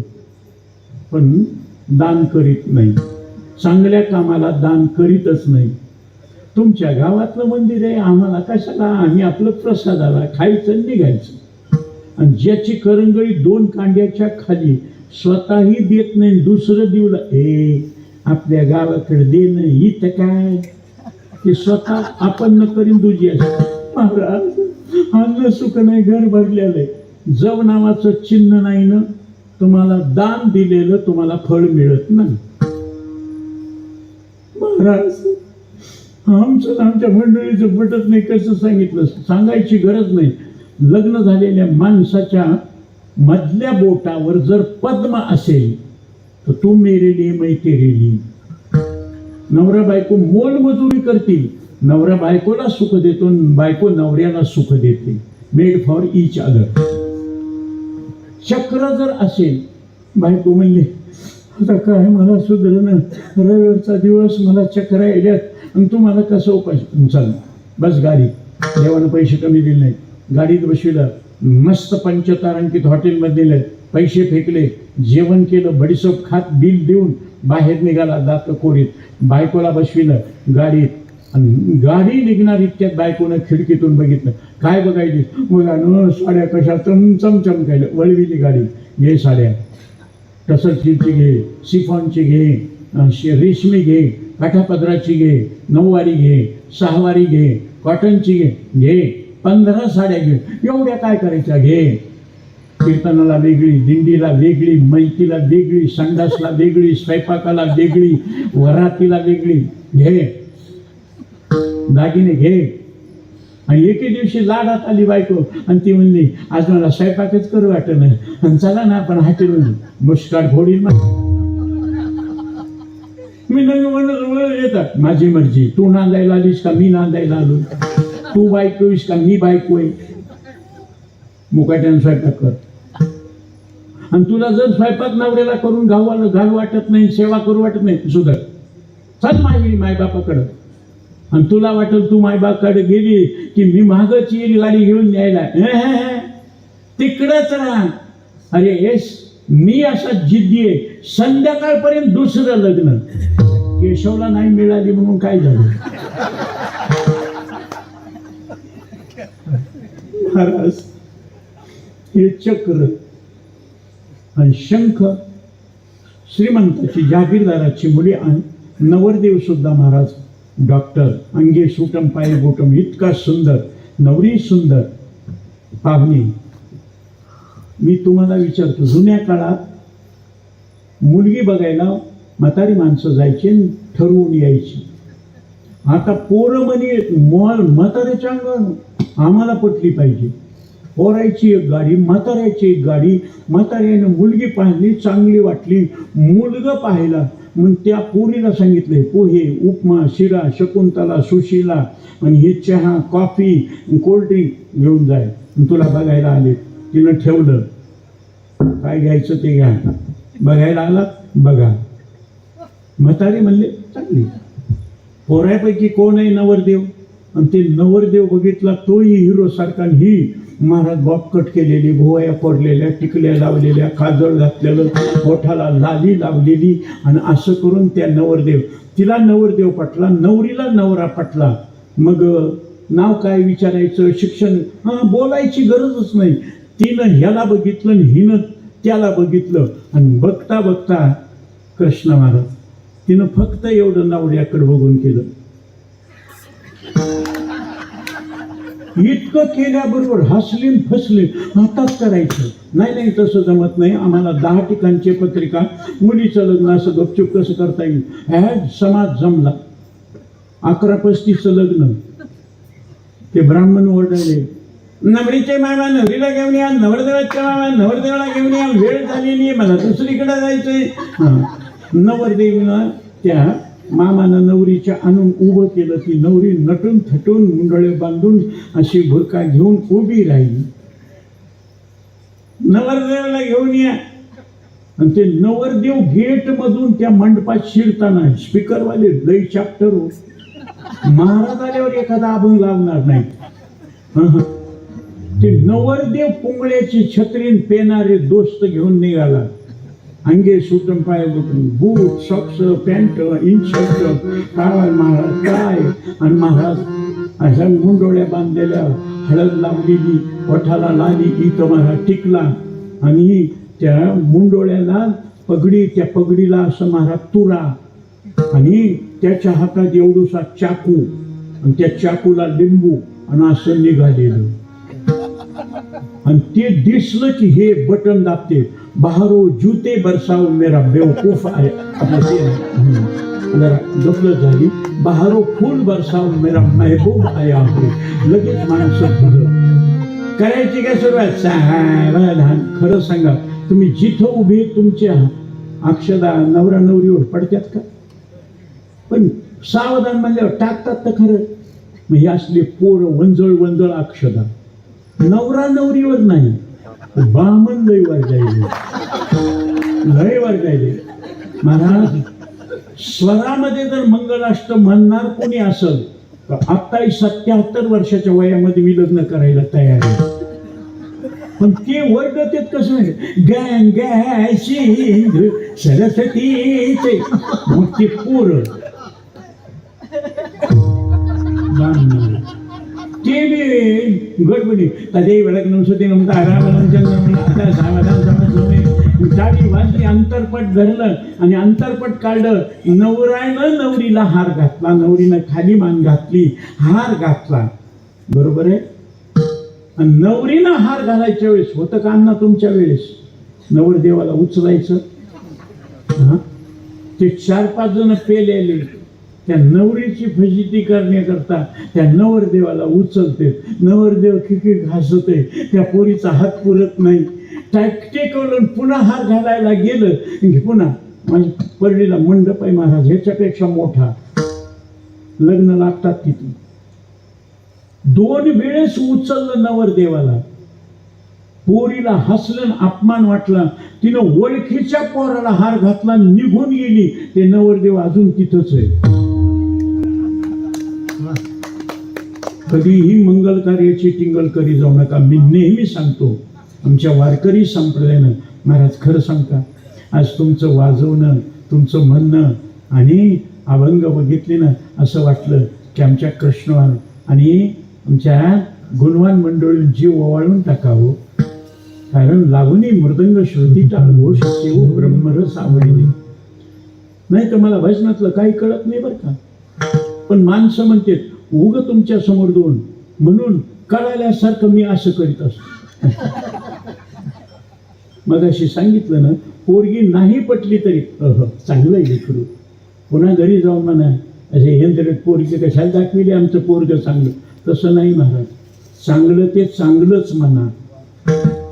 पण दान करीत नाही, चांगल्या कामाला दान करीतच नाही. तुमच्या गावातलं मंदिर आहे, आम्हाला कशाला, आम्ही आपलं प्रसादाला खायचं निघायचं. आणि ज्याची करंगळी 2 कांड्याच्या खाली स्वतःही देत नाही, दुसरं देऊला, आपल्या गावाकडे देणं इथं काय, की स्वतः आपण न करीन दुजी असते. महाराज, अन्न सुख नाही, घर भरलेलं आहे, जव नावाचं चिन्ह नाही ना, तुम्हाला दान दिलेलं तुम्हाला फळ मिळत नाही. महाराज, आमचं आमच्या मंडळीचं पटत नाही. कसं सांगितलं, सांगायची गरज नाही. लग्न झालेल्या माणसाच्या मधल्या बोटावर जर पद्म असेल तर तू मेरेली मै तेरेली. नवरा बायको मोलमजुरी करतील, नवरा बायकोला सुख देतो, बायको नवऱ्याला सुख देते. Made for each other. चक्र जर असेल, बायको म्हणले आता काय मला सुधरणं, रविवारचा दिवस मला चक्र येण्यात आणि तुम्हाला कसं उपाय, चल बस गाडी, देवानं पैसे कमी दिले नाही, गाडीत बसविलं, मस्त पंचतारांकित हॉटेलमध्ये दिलं, पैसे फेकले, जेवण केलं, बडीसोप खात बिल देऊन बाहेर निघाला जात कोरीत, बायकोला बसविलं गाडीत, आणि गाडी निघणार इतक्यात बायकोनं खिडकीतून बघितलं. काय बघायची? मुलानं साड्या कशा चमचम चमकायला. वळविली गाडी, घे साड्या, टसरची घे, सिफॉनची घे, रेशमी घे, काठापदराची घे, 9 वारी घे, 6 वारी घे, कॉटनची घे 15 साड्या घे. एवढ्या काय करायच्या? घे. कीर्तनाला वेगळी, दिंडीला वेगळी, मैतीला वेगळी, संडासला वेगळी, स्वयंपाकाला वेगळी, वरातीला वेगळी. घे दागिने घे. आणि एके दिवशी लाडात आली बायको आणि ती म्हणली, आज मला स्वयंपाकच करू वाटत, आणि चला ना आपण हॉटेलून मुस्काट फोडील. मी नाही म्हणत येतात, माझी मर्जी. तू नांदायला आलीस का मी नांदायला आलो? तू बायको आहेस का मी बायको आहे? मुकाट्यानं स्वयंपाक कर. आणि तुला जर स्वयंपाक नवऱ्याला करून घालू वाटत नाही, सेवा करू वाटत नाही, सुधर, चल माझी मायबापाकडं. आणि तुला वाटेल तू मायबापाकडे गेली की मी मागच येईल गाडी घेऊन न्यायला, तिकडच राहा. अरे येस, मी असा जिद्दी आहे, संध्याकाळपर्यंत दुसरं लग्न. केशवला नाही मिळाली म्हणून काय झालं? महाराज हे चक्र आणि शंख श्रीमंताची, जागीरदाराची मुली आणि नवरदेव सुद्धा महाराज डॉक्टर, अंगे सुटम पाय बोटम, इतका सुंदर, नवरी सुंदर, पाहुणी. मी तुम्हाला विचारतो, जुन्या काळात मुलगी बघायला म्हातारी माणसं जायची, ठरवून यायची. आता पोरं म्हणे म्हाताऱ्याच्या अंगावर आम्हाला पटली पाहिजे. पोरायची एक गाडी, म्हाताऱ्याची एक गाडी. म्हाताऱ्याने मुलगी पाहिली, चांगली वाटली, मुलगा पाहिला, मग त्या पोरीला सांगितले पोहे, उपमा, शिरा, शकुंतला, सुशीला आणि हे चहा, कॉफी, कोल्ड्रिंक घेऊन जाय, तुला बघायला आले. तिनं ठेवलं, काय घ्यायचं ते घ्या. बघायला आला, बघा. म्हातारी म्हणले चांगली. पोरापैकी कोण आहे नवरदेव? आणि ते नवरदेव बघितला, तोही हिरो सारखा. ही महाराज बॉब कट केलेली, भुवया पडलेल्या, टिकल्या लावलेल्या, काजळ घातलेलं, ओठाला लाली लावलेली, आणि असं करून त्या नवरदेव, तिला नवरदेव पटला, नवरीला नवरा पटला. मग नाव काय विचारायचं, शिक्षण, बोलायची गरजच नाही. तिनं ह्याला बघितलं आणि हिनं त्याला बघितलं, आणि बघता बघता कृष्ण महाराज तिनं फक्त एवढं नवऱ्याकडे बघून केलं. इतकं केल्याबरोबर हसली फसली. आताच करायचं नाही, तसं जमत नाही. आम्हाला 10 ठिकाणची पत्रिका, मुलीचं लग्न असं गपचूप कसं करता येईल? समाज जमला. 11:35 लग्न. ते ब्राह्मण ओरडायले, नवरीचे मामा नवरीला घेऊन या, नवरदेवाच्या मामा नवरदेवाला घेऊन या, वेळ झालेली आहे, मला दुसरीकडे जायचंय. नवरदेवीनं त्या मामानं नवरीच्या आणून उभं केलं. ती नवरी नटून थटून मुंडळे बांधून अशी भुरका घेऊन उभी राहिली. नवरदेवाला घेऊन या. आणि ते नवरदेव गेट मधून त्या मंडपात शिरताना स्पीकरवाले लई चॅप्टर हो, महाराज आल्यावर एखादा अभंग लावणार नाही. ते नवरदेव पुंगळ्याची छत्रीन पेनारे दोस्त घेऊन निघाला. अंगे सुटम पाय बोटून, बूट, सॉक्स, पॅन्ट, इनशर्ट, काय महाराज काय. आणि महाराज अशा मुंडोळ्या बांधलेल्या, हळद लावलेली, ओठाला लाली, इथं महाराज टिकला. आणि त्या मुंडोळ्याला पगडी, त्या पगडीला असं महाराज तुरा, आणि त्याच्या हातात एवढूसा चाकू, आणि त्या चाकूला लिंबू, आणि असं निघालेलं. आणि ते दिसलं की हे बटन दाबते, बहारो जूते बरसाव मेरा बेवकूफ आहे. जरा गफलत झाली. बहारो फूल बरसाव मेरा महबूब आया आहे. लगेच माणसं फुलं करायची काय सुरुवात. खरं सांगा, तुम्ही जिथं उभे तुमच्या अक्षदा नवरा नवरीवर पडतात का? पण सावधान म्हणल्यावर टाकतात तर खरं. मग हे असले पोरं वंजळ अक्षदा नवरा नवरीवर नाही, बामण लईवर जायले. महाराज स्वरामध्ये जर मंगलाष्टक म्हणणार कोणी असेल तर आता 77 वर्षाच्या वयामध्ये मी लग्न करायला तयार आहे. पण ते वर्ड देत कसं गंगा सिंधू सरस्वतीचे, मग ते पोरं ते बी गडबडी कधी वेळात नमसते नमता जाडी वाजली, अंतरपट धरलं आणि अंतरपट काढलं. नवरानं नवरीला हार घातला, नवरीनं खाली मान घातली, हार घातला. बरोबर आहे. आणि नवरीनं हार घालायच्या वेळेस होतं का अण्णा तुमच्या वेळेस नवरदेवाला उचलायचं? ते 4-5 जण पेलेले त्या नवरीची फजिती करण्याकरता त्या नवरदेवाला उचलते. नवरदेव खिकी घासते, त्या पोरीचा हात पुरत नाही. टेकवलं पुन्हा हार घालायला गेलं की पुन्हा माझ्या परडीला मंडप आहे महाराज, ह्याच्यापेक्षा मोठा. लग्न लागतात तिथून. 2 वेळेस उचललं नवरदेवाला. पोरीला हसलं, अपमान वाटला. तिनं ओळखीच्या पोराला हार घातला, निघून गेली. ते नवरदेव अजून तिथंच आहे. कधीही मंगल कार्याची टिंगल करी जाऊ नका. मी नेहमी सांगतो आमच्या वारकरी संप्रदायानं, महाराज खरं सांगता, आज तुमचं वाजवणं, तुमचं म्हणणं आणि अभंग बघितले ना, असं वाटलं की आमच्या कृष्णवान आणि आमच्या गुणवान मंडळी जीव ओवाळून टाकावं. कारण लागून मृदंग श्रुती टाळघोष सेव ब्रह्मरस आवडले. नाही तर मला भजनातलं काही कळत नाही बरं का. पण माणसं म्हणते उग तुमच्या समोर 2 म्हणून कळाल्यासारखं मी असं करीत असतो. मग अशी सांगितलं ना, पोरगी नाही पटली तरी चांगलं आहे लेकरू, पुन्हा घरी जाऊन म्हणा असे यंत्रणेत पोरगी कशाला दाखविली आमचं पोरग चांगलं. तसं नाही महाराज, चांगलं ते चांगलंच म्हणा.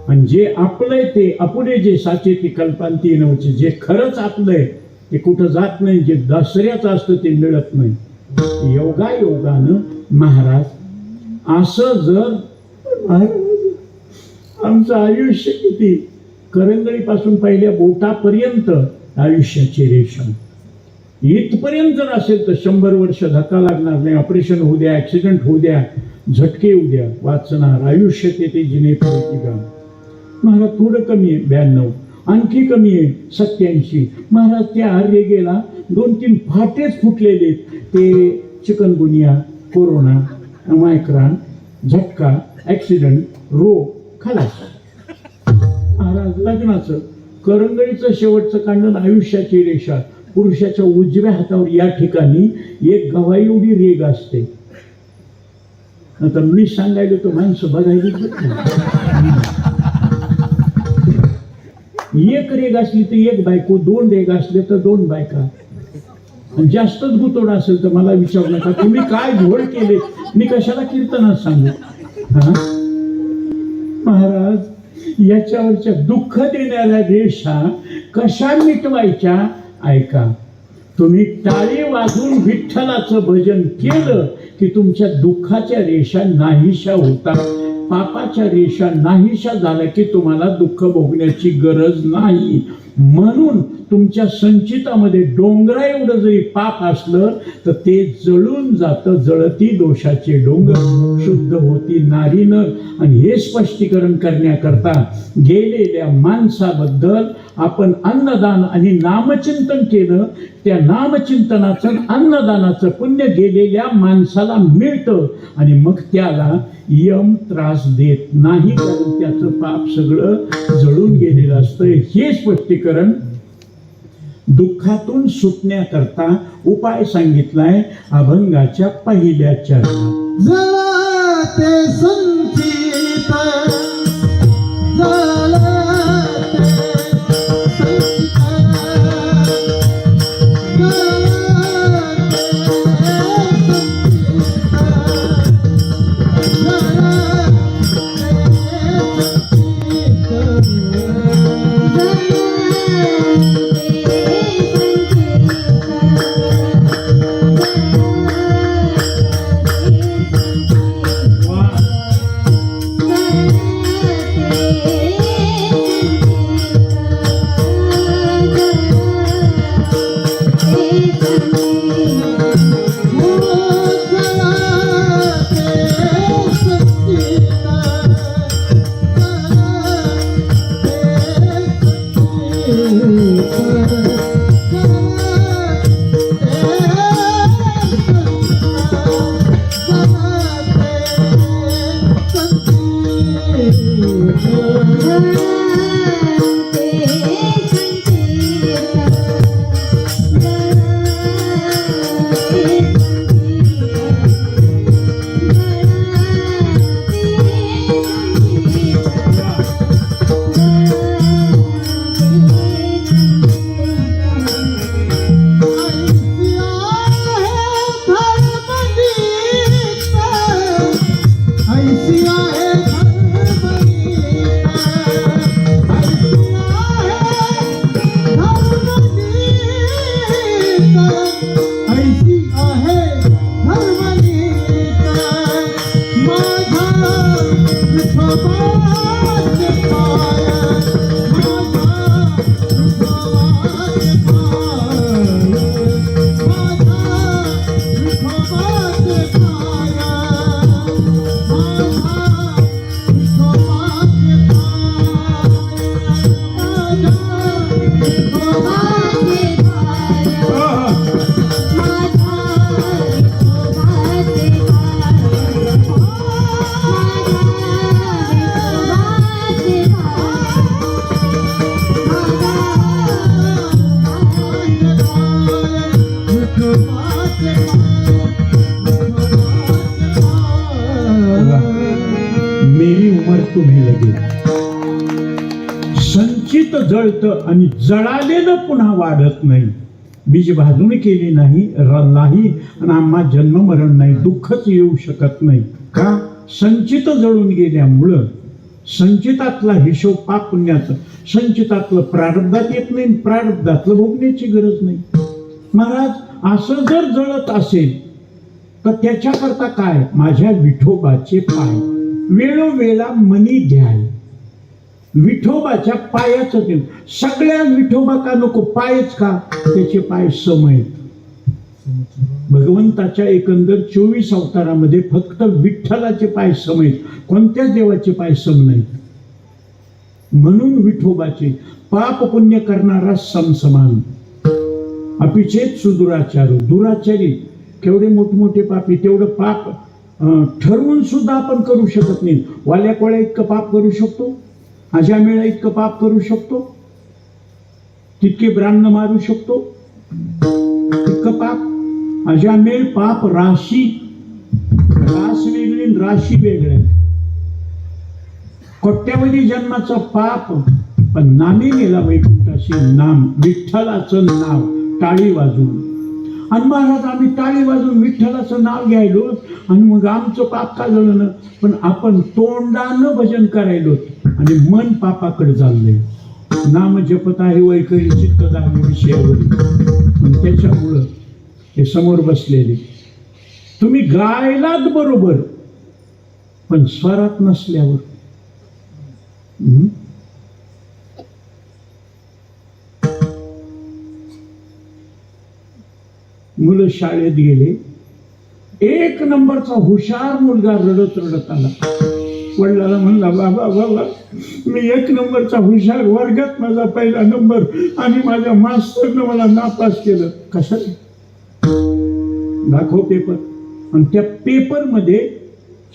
आणि जे आपलंय ते अपुढे जे साचे ती कल्पांती नव्हते. जे खरंच आपलंय ते कुठं जात नाही, जे दसऱ्याचं असतं ते मिळत नाही. योगानं महाराज असं जर आमचं आयुष्य किती करंगळीपासून पहिल्या बोटापर्यंत आयुष्याची रेषा इथपर्यंत जर असेल तर 100 वर्ष धक्का लागणार नाही. ऑपरेशन होऊ द्या, ऍक्सिडेंट होऊ द्या, झटके येऊ द्या, वाचणार आयुष्य ते जिने का. महाराज थोडं कमी आहे 92, आणखी कमी आहे 87. महाराज त्या आर्यगेला 2-3 फाटेच फुटलेले. ते चिकनगुनिया, कोरोना, मायक्रान, झटका, ऍक्सिडेंट, रोग, खलास. महाराज लग्नाचं करंगळीचं शेवटचं कांडण आयुष्याची रेषा. पुरुषाच्या उजव्या हातावर या ठिकाणी एक गव्हाई एवढी रेग असते. आता मी सांगायला तो माणसं बघायला एक रेग असली तर एक बायको, 2 रेग असले तर 2 बायका. जास्तच गुतोड असेल तर मला विचारू नका, तुम्ही काय घोळ केले, मी कशाला कीर्तनात सांगू. महाराज याच्यावरच्या दुःख देणाऱ्या रेषा कशा मिटवायच्या ऐका. तुम्ही टाळी वाजून विठ्ठलाचं भजन केलं की तुमच्या दुःखाच्या रेषा नाहीशा होतात. पापाच्या रेषा नाहीशा झाल्या की तुम्हाला दुःख भोगण्याची गरज नाही. म्हणून तुमच्या संचितामध्ये डोंगरा एवढं जरी पाप असलं तर ते जळून जातं. जळती दोषाचे डोंगर, शुद्ध होती नारी नर. आणि हे स्पष्टीकरण करण्याकरता गेलेल्या माणसाबद्दल आपण अन्नदान आणि नामचिंतन केलं. त्या नामचिंतनाचं अन्नदानाचं पुण्य गेलेल्या माणसाला मिळतं आणि मग त्याला यम त्रास देत नाही, कारण त्याचं पाप सगळं जळून गेलेलं असतं. हे स्पष्टीकरण दुःखातून सुटण्याकरता उपाय सांगितलाय अभंगाच्या पहिल्या चरणात. तुम्ही लगेच संचित जळतं आणि जळालेलं पुन्हा वाढत नाही. बीज भाजून केली नाही नाही आणि आम्हा जन्म मरण नाही, दुःखच येऊ शकत नाही. का? संचित जळून गेल्यामुळं संचितातला हिशोब पाप पुण्याचं, संचितातलं प्रारब्धात येत नाही, प्रारब्धातलं भोगण्याची गरज नाही. महाराज असं जर जळत असेल तर त्याच्याकरता काय? माझ्या विठोबाचे पाय वेळोवेळा मनी द्याल. विठोबाच्या पायाच देऊ. सगळ्या विठोबा का नको? पायच का? त्याचे पाय सम आहेत. भगवंताच्या एकंदर 24 अवतारामध्ये फक्त विठ्ठलाचे पाय सम आहेत, कोणत्याच देवाचे पाय सम नाहीत. म्हणून विठोबाचे पाप पुण्य करणारा समसमान. अपिचेत सुदुराचार, दुराचारी केवढे मोठमोठे पापी, तेवढं पाप ठरवून सुद्धा आपण करू शकत नाही. वाल्या कोळ्या इतकं पाप करू शकतो, अजामेळा इतकं पाप करू शकतो, तितके ब्राह्मण मारू शकतो, इतकं पाप. अजामेळ पाप राशी, रास वेगळी राशी वेगळे. कोट्यावधी जन्माचं पाप, पण नामे गेला वैकुंठाशी. नाम विठ्ठलाचं नाव टाळी वाजून. आणि महाराज आम्ही टाळी वाजून विठ्ठलाचं नाव घ्यायलो आणि मग आमचं पाप का झालं? पण आपण तोंडानं भजन करायलो आणि मन पापाकडे चाललंय. नाम जपत आहे वैकरी चित्त झाले विषयावर. पण त्याच्यामुळं हे समोर बसलेले तुम्ही गायलात बरोबर, पण स्वरात नसल्यावर मुलं शाळेत गेले. एक नंबरचा हुशार मुलगा रडत रडत आला. वडिलाला म्हणला, बाबा बाबा मी एक नंबरचा हुशार, वर्गात माझा पहिला नंबर आणि माझ्या मास्तरनं मला नापास केलं. कशाला? दाखव पेपर. आणि त्या पेपरमध्ये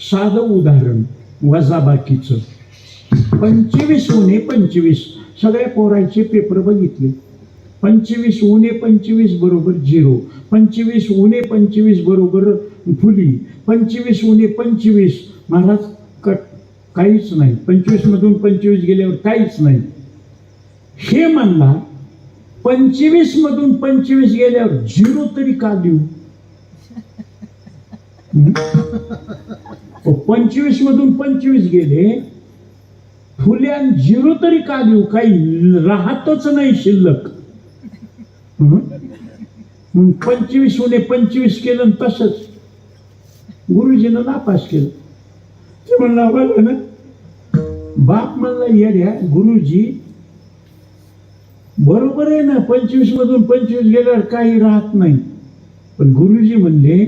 साधं उदाहरण वजाबाकीचं 25 उणे 25. सगळ्या पोरांचे पेपर बघितले. 25 उणे 25 बरोबर 0. 25 उणे 25 बरोबर फुली. 25 उणे 25 महाराज कट, काहीच नाही. 25 मधून 25 गेल्यावर काहीच नाही. हे म्हणला 25 मधून 25 गेल्यावर 0 तरी का देऊ? 25 मधून 25 गेले, फुल्यान 0 तरी का देऊ? काही राहतच नाही शिल्लक. मग 25 उणे 25 केलं, तसंच गुरुजीनं नापास केलं. ते म्हणला, बघा ना बाप म्हणला, येड्या गुरुजी बरोबर आहे ना, 25 मधून 25 गेल्यावर काही राहत नाही. पण गुरुजी म्हणले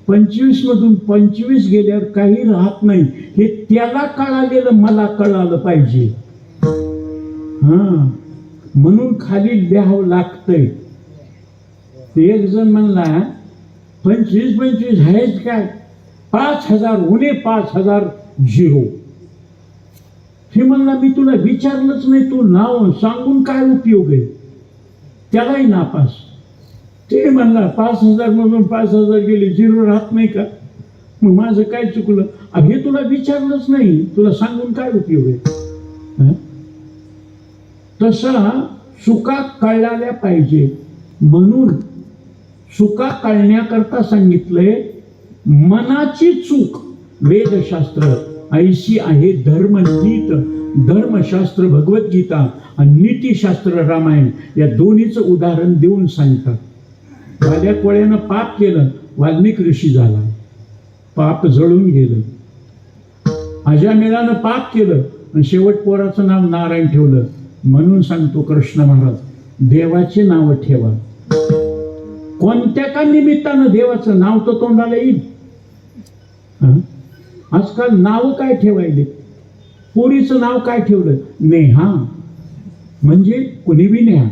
25 मधून 25 गेल्यावर काही राहत नाही. हे त्याला कळालेलं मला कळालं पाहिजे. हा, म्हणून खाली लिहावं लागतंय. एक जण म्हणला 25 आहेत काय, 5,000 उणे 5,000 0. हे म्हणला मी तुला विचारलंच नाही, तू नाव सांगून काय उपयोग आहे, त्यालाही नापास. ते म्हणला 5,000 मधून 5,000 गेले, 0 राहत नाही का. मग माझं काय चुकलं, हे तुला विचारलंच नाही, तुला सांगून काय उपयोग आहे. तसा चुका कळल्या पाहिजे, म्हणून चुका कळण्याकरता सांगितलंय. मनाची चूक वेदशास्त्र ऐशी आहे धर्मनीत, धर्मशास्त्र भगवद्गीता आणि नीतिशास्त्र रामायण या दोन्हीचं उदाहरण देऊन सांगतात. वाल्या कोळ्यानं पाप केलं, वाल्मिक ऋषी झाला, पाप जळून गेलं. अजामेळानं पाप केलं आणि शेवट पोराचं नाव नारायण ठेवलं. म्हणून सांगतो कृष्ण महाराज, देवाचे नाव ठेवा. कोणत्या का निमित्तानं देवाचं नाव तर तोंडाला येईल. आजकाल नाव काय ठेवायले, पोरीचं नाव काय ठेवलं, नेहा, म्हणजे कुणी बी नेहा.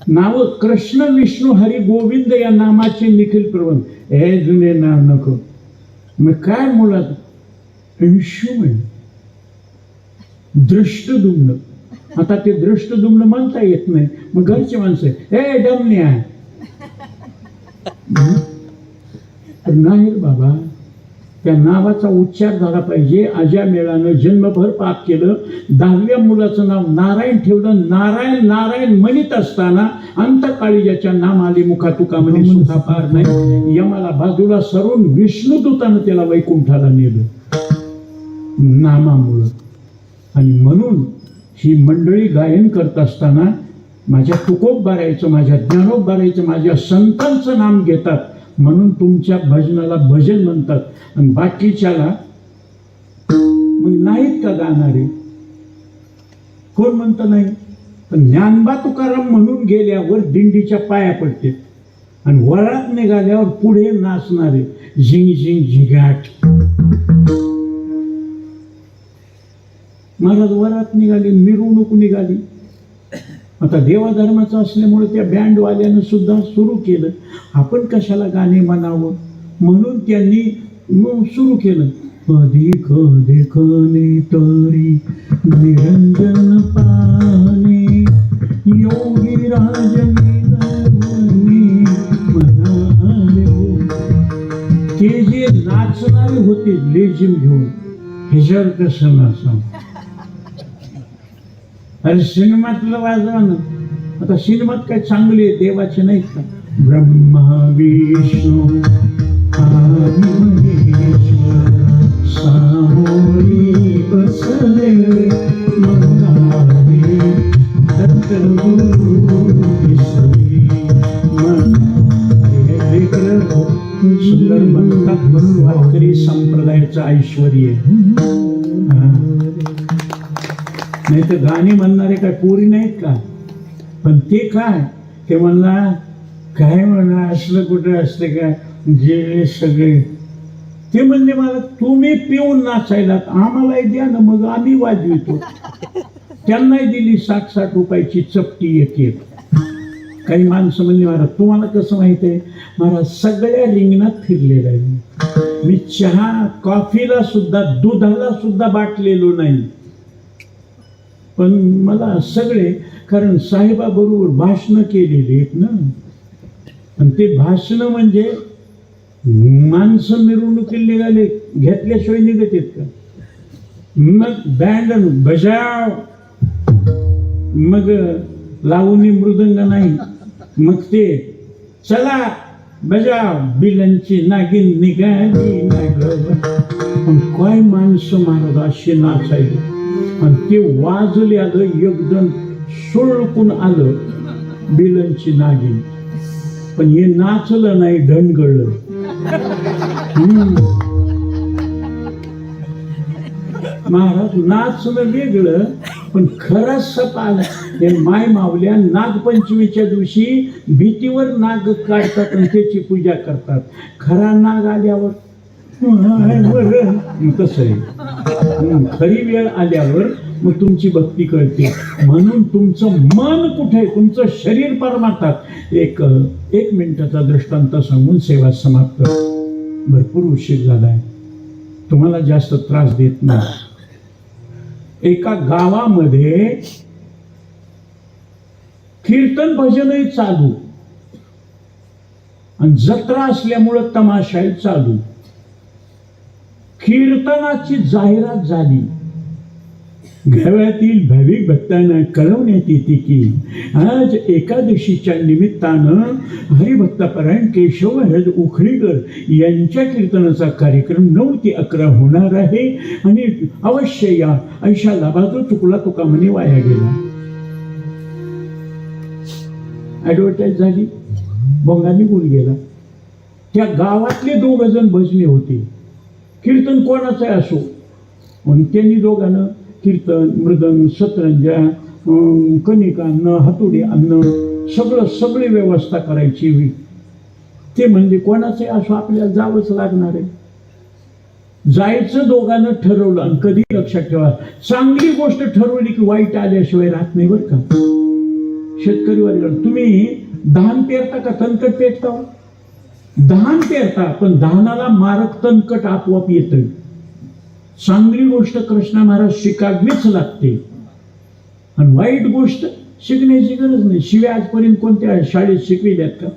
नाव कृष्ण विष्णू हरी गोविंद या नामाचे निखिल प्रबंध. हे जुने नाव नको. मग काय मुळात विष्णू दृष्टदुम्न. आता ते दृष्टदुम्न म्हणता येत नाही, मग घरचे माणसं हे डमण्या. नाही बाबा, त्या नावाचा उच्चार झाला पाहिजे. अजामेळानं जन्मभर पाप केलं, 10व्या मुलाचं नाव नारायण ठेवलं. नारायण नारायण म्हणत असताना अंतकाळी ज्याच्या नाम आले मुखा तुका म्हणे सुखा पार नाही, यमाला बाजूला सरून विष्णुदूतानं त्याला वैकुंठाला नेलं नामामुळं. आणि म्हणून ही मंडळी गायन करत असताना माझ्या तुकोबारायचं, माझ्या ज्ञानोबारायचं, माझ्या संतांचं नाम घेतात. म्हणून तुमच्या भजनाला भजन म्हणतात. आणि बाकीच्याला मग नाहीत का गाणारे, कोण म्हणतं नाही. पण ज्ञानबा तुकाराम म्हणून गेल्यावर दिंडीच्या पाया पडते आणि वरात निघाल्यावर पुढे नाचणारे झिंग झिंग झिगाट. महाराज वरात निघाली, मिरवणूक निघाली. आता देवाधर्माचं असल्यामुळे त्या बँडवाल्यानं सुद्धा सुरू केलं, आपण कशाला गाणे म्हणावं, म्हणून त्यांनी सुरू केलं. कधी कधी खने तरी निरंजन पाने योगी राज ते जे नाचणारे होते लेझिम घेऊन, ह्याच्यावर कसं नाचा. अरे सिनेमातलं वाजवा ना. आता सिनेमात काय चांगले देवाचे नाहीत का, ब्रह्मा विष्णू आदि महेश्वर सामोरी बसले मंगावे दत्त गुरु विसरी. सुंदर म्हणतात म्हणून वारकरी संप्रदायाचं ऐश्वर्य. नाही तर गाणी म्हणणारे काय पोरी नाहीत का. पण ते काय, ते म्हणला काय म्हणा असलं कुठे असते का, जे सगळे ते म्हणले मला तुम्ही पिऊन नाचायला आम्हालाही द्या ना, मग आम्ही वाजवितो. त्यांनाही दिली 60-60 रुपयाची चपटी एक. काही माणसं म्हणली महाराज तुम्हाला कसं माहित आहे, महाराज सगळ्या रिंगणात फिरलेला आहे मी. चहा कॉफीला सुद्धा, दुधाला सुद्धा बाटलेलो नाही. पण मला सगळे, कारण साहेबाबरोबर भाषणं केलेली आहेत ना. आणि ते भाषणं म्हणजे माणसं मिरवणुकीला निघाले, घेतल्याशिवाय निघत येत का. मग बँड बजाव, मग लावणी मृदंग नाही, मग ते चला बजाव बिलांची नागिन निघाली नाग. पण काय माणसं महाराज असे नाचायले. आणि ते वाजले आलं, एकदम सुळकून आलं बिलांची नागिन. पण हे नाचलं नाही, ढणगळलं. महाराज नाचलं वेगळं, पण खरं सप आलं. हे माय मावल्या नागपंचमीच्या दिवशी भीतीवर नाग काढतात आणि त्याची पूजा करतात. खरा नाग आल्यावर कसं आहे. खरी वेळ आल्यावर मग तुमची भक्ती कळते. म्हणून तुमचं मन कुठे, तुमचं शरीर परमार्थात. एक मिनिटाचा दृष्टांत सांगून सेवा समाप्त. भरपूर उशीर झालाय, तुम्हाला जास्त त्रास देत नाही. एका गावामध्ये कीर्तन भजनही चालू आणि जत्रा असल्यामुळं तमाशाही चालू. कीर्तनाची जाहिरात झाली. गावातील भाविक भक्तांना कळवण्यात येते की आज एकादशीच्या निमित्तानं हरिभक्तापरायण केशव हरद उखळीकर यांच्या कीर्तनाचा कार्यक्रम 9 ते 11 होणार आहे आणि अवश्य या. ऐशा लाभाचा चुकला तुका म्हणे वाया गेला. ऍडव्हर्टाईज झाली, बोंगा निघून गेला. त्या गावातले 2 जण भजने होते. कीर्तन कोणाचं असो म्हणून त्यांनी दोघांना कीर्तन, मृदंग, सतरंजा, कणिका अन्न, हातोडी अन्न सगळी व्यवस्था करायची. ते म्हणजे कोणाचे असो आपल्याला जावंच लागणार आहे. जायचं दोघांना ठरवलं. आणि कधी लक्षात ठेवा, चांगली गोष्ट ठरवली की वाईट आल्याशिवाय राहत नाही बरं का. शेतकरी वर्ग, तुम्ही धान पेरता का तणकट पेरता? धान पेरता, पण धानाला मारक तणकट आपोआप येतं. चांगली गोष्ट कृष्ण महाराज शिकावीच लागते आणि वाईट गोष्ट शिकण्याची गरज नाही. शिवाय आजपर्यंत कोणत्या शाळेत शिकविल्यात का?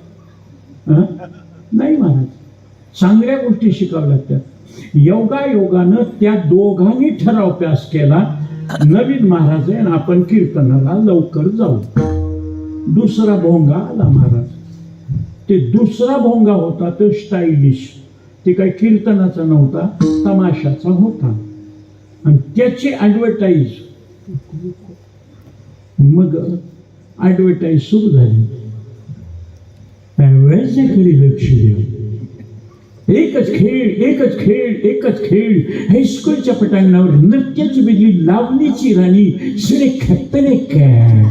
नाही महाराज, चांगल्या गोष्टी शिकाव्या लागतात. योगानं त्या दोघांनी ठराव पास केला, नवीन महाराज आहे आणि आपण कीर्तनाला लवकर जाऊ. दुसरा भोंगा आला महाराज. ते दुसरा भोंगा होता तो स्टायलिश. ते काही कीर्तनाचा नव्हता, तमाशाचा होता आणि त्याची ऍडव्हर्टाईज. मग ऍडव्हर्टाईज सुरू झाली. वयाच्याकडे लक्ष द्या. एकच खेळ. हायस्कूलच्या पटांगणावर नृत्याची वेगळी, लावणीची राणी, सुरेखतने काय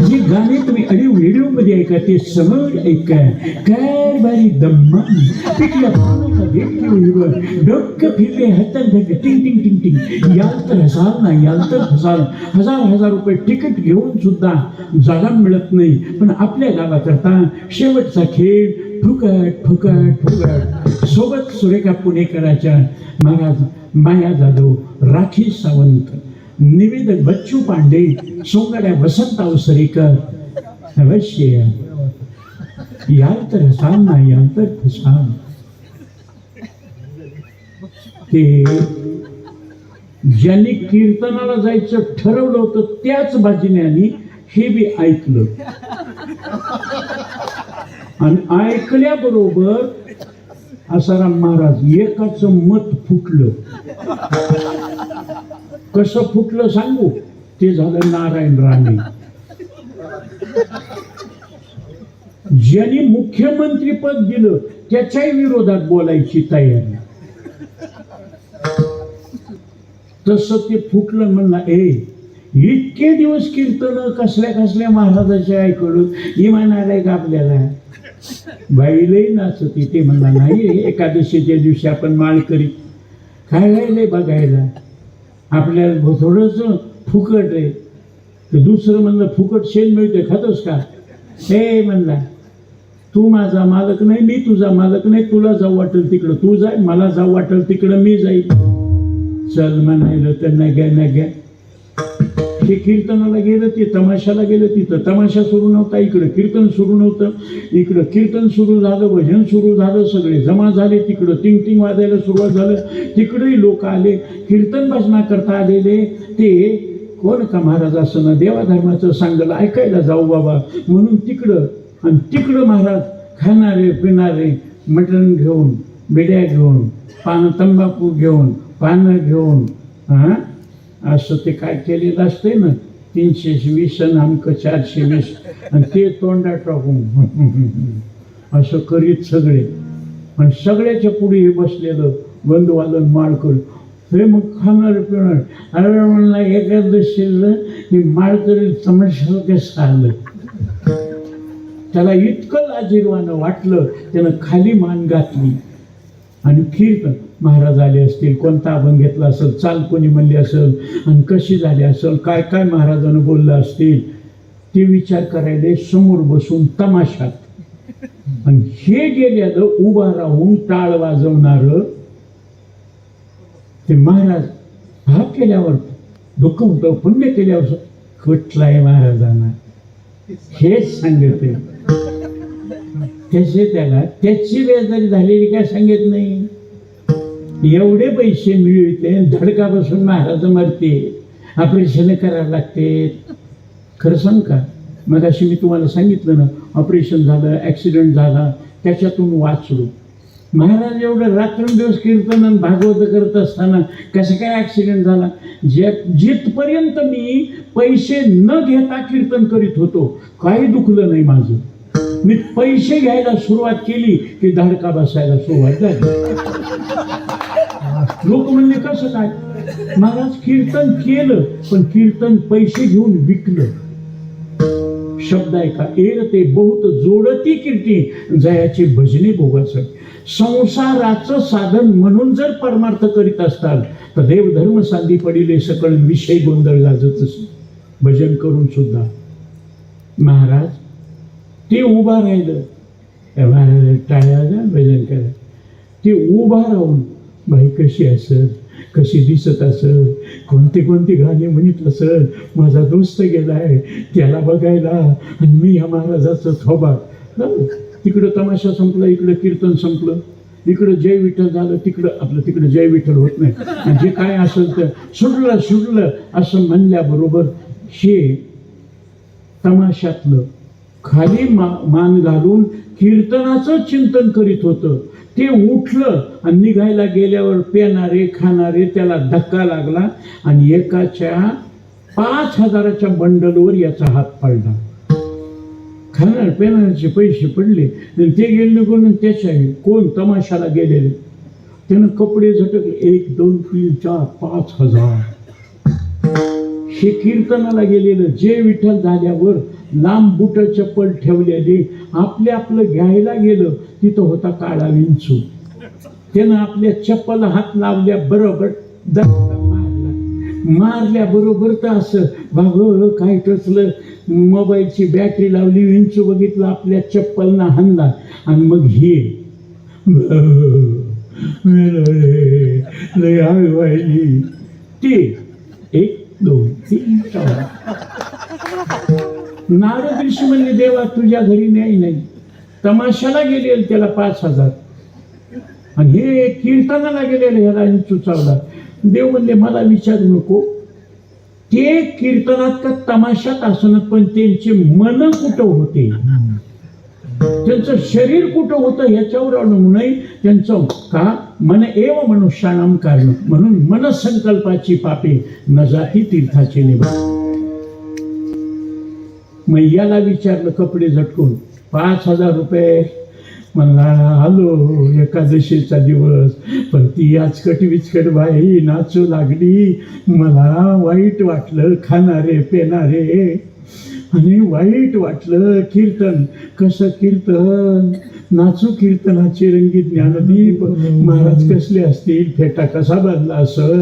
जे गाणे तुम्ही ऑडिओ मध्ये ऐका ते समोर ऐका. काय बारी दम्मा पिकल्या पानाचा भेटकीवर डोकं फिरले हातात टिंग टिंग टिंग टिंग. याल तर हसाल ना, याल तर हसाल. हजार रुपये तिकीट घेऊन सुद्धा जागा मिळत नाही. पण आपल्या गावाकरता शेवटचा खेळ फुकट. सोबत सुरेखा पुणेकराच्या महाराज, माया जाधव, राखी सावंत, निवेदक बच्चू पांडे, सोंगाड्या वसंत अवसरेकर. अवश्य याल तर हसाल ना, याल तर फसाल. ते ज्यांनी कीर्तनाला जायचं ठरवलं होतं त्याच बाजीने हे बी ऐकलं आणि ऐकल्याबरोबर आसाराम महाराज एकाचं मत फुटलं. कसं फुटलं सांगू? ते झालं नारायण राणे. ज्यांनी मुख्यमंत्री पद दिलं त्याच्याही विरोधात बोलायची तयारी. तसं ते फुटलं. म्हणला इतके दिवस कीर्तन कसल्या महाराजाचे ऐकलं, इमान आलंय का आपल्याला? बाईलाही नाचती. ते म्हणला नाही, एकादशीच्या दिवशी आपण माळ करीत. काय राहिलंय बघायला? आपल्याला थोडंच फुकट आहे. तर दुसरं म्हणलं फुकट शेण मिळते, खातोस का? म्हणला तू माझा मालक नाही, मी तुझा मालक नाही. तुला जाऊ वाटेल तिकडं तू जाय, मला जाऊ वाटेल तिकडं मी जाईल. चल म्हणायला तर नग्या. हे कीर्तनाला गेलं, ते तमाशाला गेलं. तिथं तमाशा सुरू नव्हता, इकडं कीर्तन सुरू नव्हतं. इकडं कीर्तन सुरू झालं, भजन सुरू झालं, सगळे जमा झाले. तिकडं टिंग टिंग वाजायला सुरुवात झालं. तिकडंही लोक आले, कीर्तन भजना करता आलेले. ते कोण का महाराज असं ना देवाधर्माचं सांगलं ऐकायला जाऊ बाबा म्हणून तिकडं. आणि तिकडं महाराज खाणारे पिणारे, मटण घेऊन, बिड्या घेऊन, तंबाखू घेऊन, पानं घेऊन, असं ते काय केलेलं असते ना, 320 अंक 420 आणि ते तोंडात टाकून असं करीत सगळे. आणि सगळ्याच्या पुढे हे बसलेलं बंधुवालन माळकर. हे मग खाणार पिणार. अरे म्हणला एकादशीला माळ तरी तमाशासारखं चाललं. त्याला इतकं लाजिरवाणं वाटलं, त्यानं खाली मान घातली आणि कीर्तन. महाराज आले असतील, कोणता अभंग घेतला असेल, चाल कोणी म्हणली असेल, आणि कशी झाली असेल, काय काय महाराजानं बोललं असतील, ते विचार करायला समोर बसून तमाशात. आणि हे गेल्यानं उभा राहून टाळ वाजवणार ते महाराज भाग केल्यावर दुःख होतं, पुण्य केल्यावर कुठलाय महाराजांना हेच सांगते. त्याचे त्याला त्याची बेजारी झालेली काय सांगत नाही. एवढे पैसे मिळविते, धडका बसून महाराज मरते, ऑपरेशन करायला लागते. खरं सांग का, मग अशी मी तुम्हाला सांगितलं ना, ऑपरेशन झालं, ॲक्सिडेंट झाला, त्याच्यातून वाचलो. महाराज एवढं रात्रंदिवस कीर्तन आणि भागवत करत असताना कसं काय ॲक्सिडेंट झाला. जिथपर्यंत मी पैसे न घेता कीर्तन करीत होतो काही दुखलं नाही माझं. मी पैसे घ्यायला सुरुवात केली की धडका बसायला सुरुवात झाली. लोक म्हणले कसं काय. महाराज कीर्तन केलं, पण कीर्तन पैसे घेऊन विकलं. शब्द आहे का, एरते बहुत जोडती कीर्ती जयाची भजने भोगासाठी. संसाराचं साधन म्हणून जर परमार्थ करीत असताल तर देवधर्म सांधी पडिले सकळ विषय गोंधळ गाजतच. भजन करून सुद्धा महाराज ते उभा राहिलं, टाळ्या भजन करा. ते उभा राहून बाई कशी असत, कशी दिसत असत, कोणती कोणती गाणी म्हणत असत, माझा दोस्त गेलाय त्याला बघायला, आणि मी या महाराजाचं थोबा. तिकडं तमाशा संपला, इकडं कीर्तन संपलं, इकडं जय विठ्ठल झालं, तिकडं जय विठ्ठल होत नाही. आणि जे काय असेल तर सुटलं असं म्हणल्याबरोबर हे तमाशातलं खाली मान घालून कीर्तनाचं चिंतन करीत होतं. ते उठलं आणि निघायला गेल्यावर पेणारे खाणारे त्याला धक्का लागला आणि एकाच्या 5,000च्या बंडलवर याचा हात पडला. खाणार पेनारचे पैसे पडले, ते गेले निघून. त्याच्या कोण तमाशाला गेलेले त्यानं कपडे झटकले, 1 2 3 4 5,000. हे कीर्तनाला गेलेलं जे विठ्ठल झाल्यावर लांब बुट चप्पल ठेवलेली आपलं घ्यायला गेलं, तिथं होता काळा विंचू. त्यानं आपल्या चप्पल हात लावल्या बरोबर मारल्या बरोबर तर असं बाबा काय टचलं, मोबाईलची बॅटरी लावली, विंचू बघितलं, आपल्या चप्पलना हाणला. आणि मग हे ते 1 2 3 4 नारद ऋषी म्हणले देवा तुझ्या घरी नाही. तमाशाला गेलेलं त्याला 5,000 आणि हे कीर्तनाला गेलेलं ह्याला विंचू चावला. देव म्हणले मला विचारू नको, ते कीर्तनात का तमाशात असणार, पण त्यांचे मन कुठं होते, त्यांचं शरीर कुठं होतं ह्याच्यावर अवलंबून नाही. त्यांचं का मन एव मनुष्याणाम कारण, म्हणून मनसंकल्पाची पापे न जाती तीर्थाचे निभा. मग याला विचारलं कपडे झटकून 5,000 रुपये. म्हणला आलो एकादशीचा दिवस, पण ती आचकट विचकट बाई नाचू लागली, मला वाईट वाटलं. खाणारे पेणारे आणि वाईट वाटलं. कीर्तन कसं कीर्तन, नाचू कीर्तनाचे रंगी ज्ञानदीप. महाराज कसले असतील, फेटा कसा बांधला असल,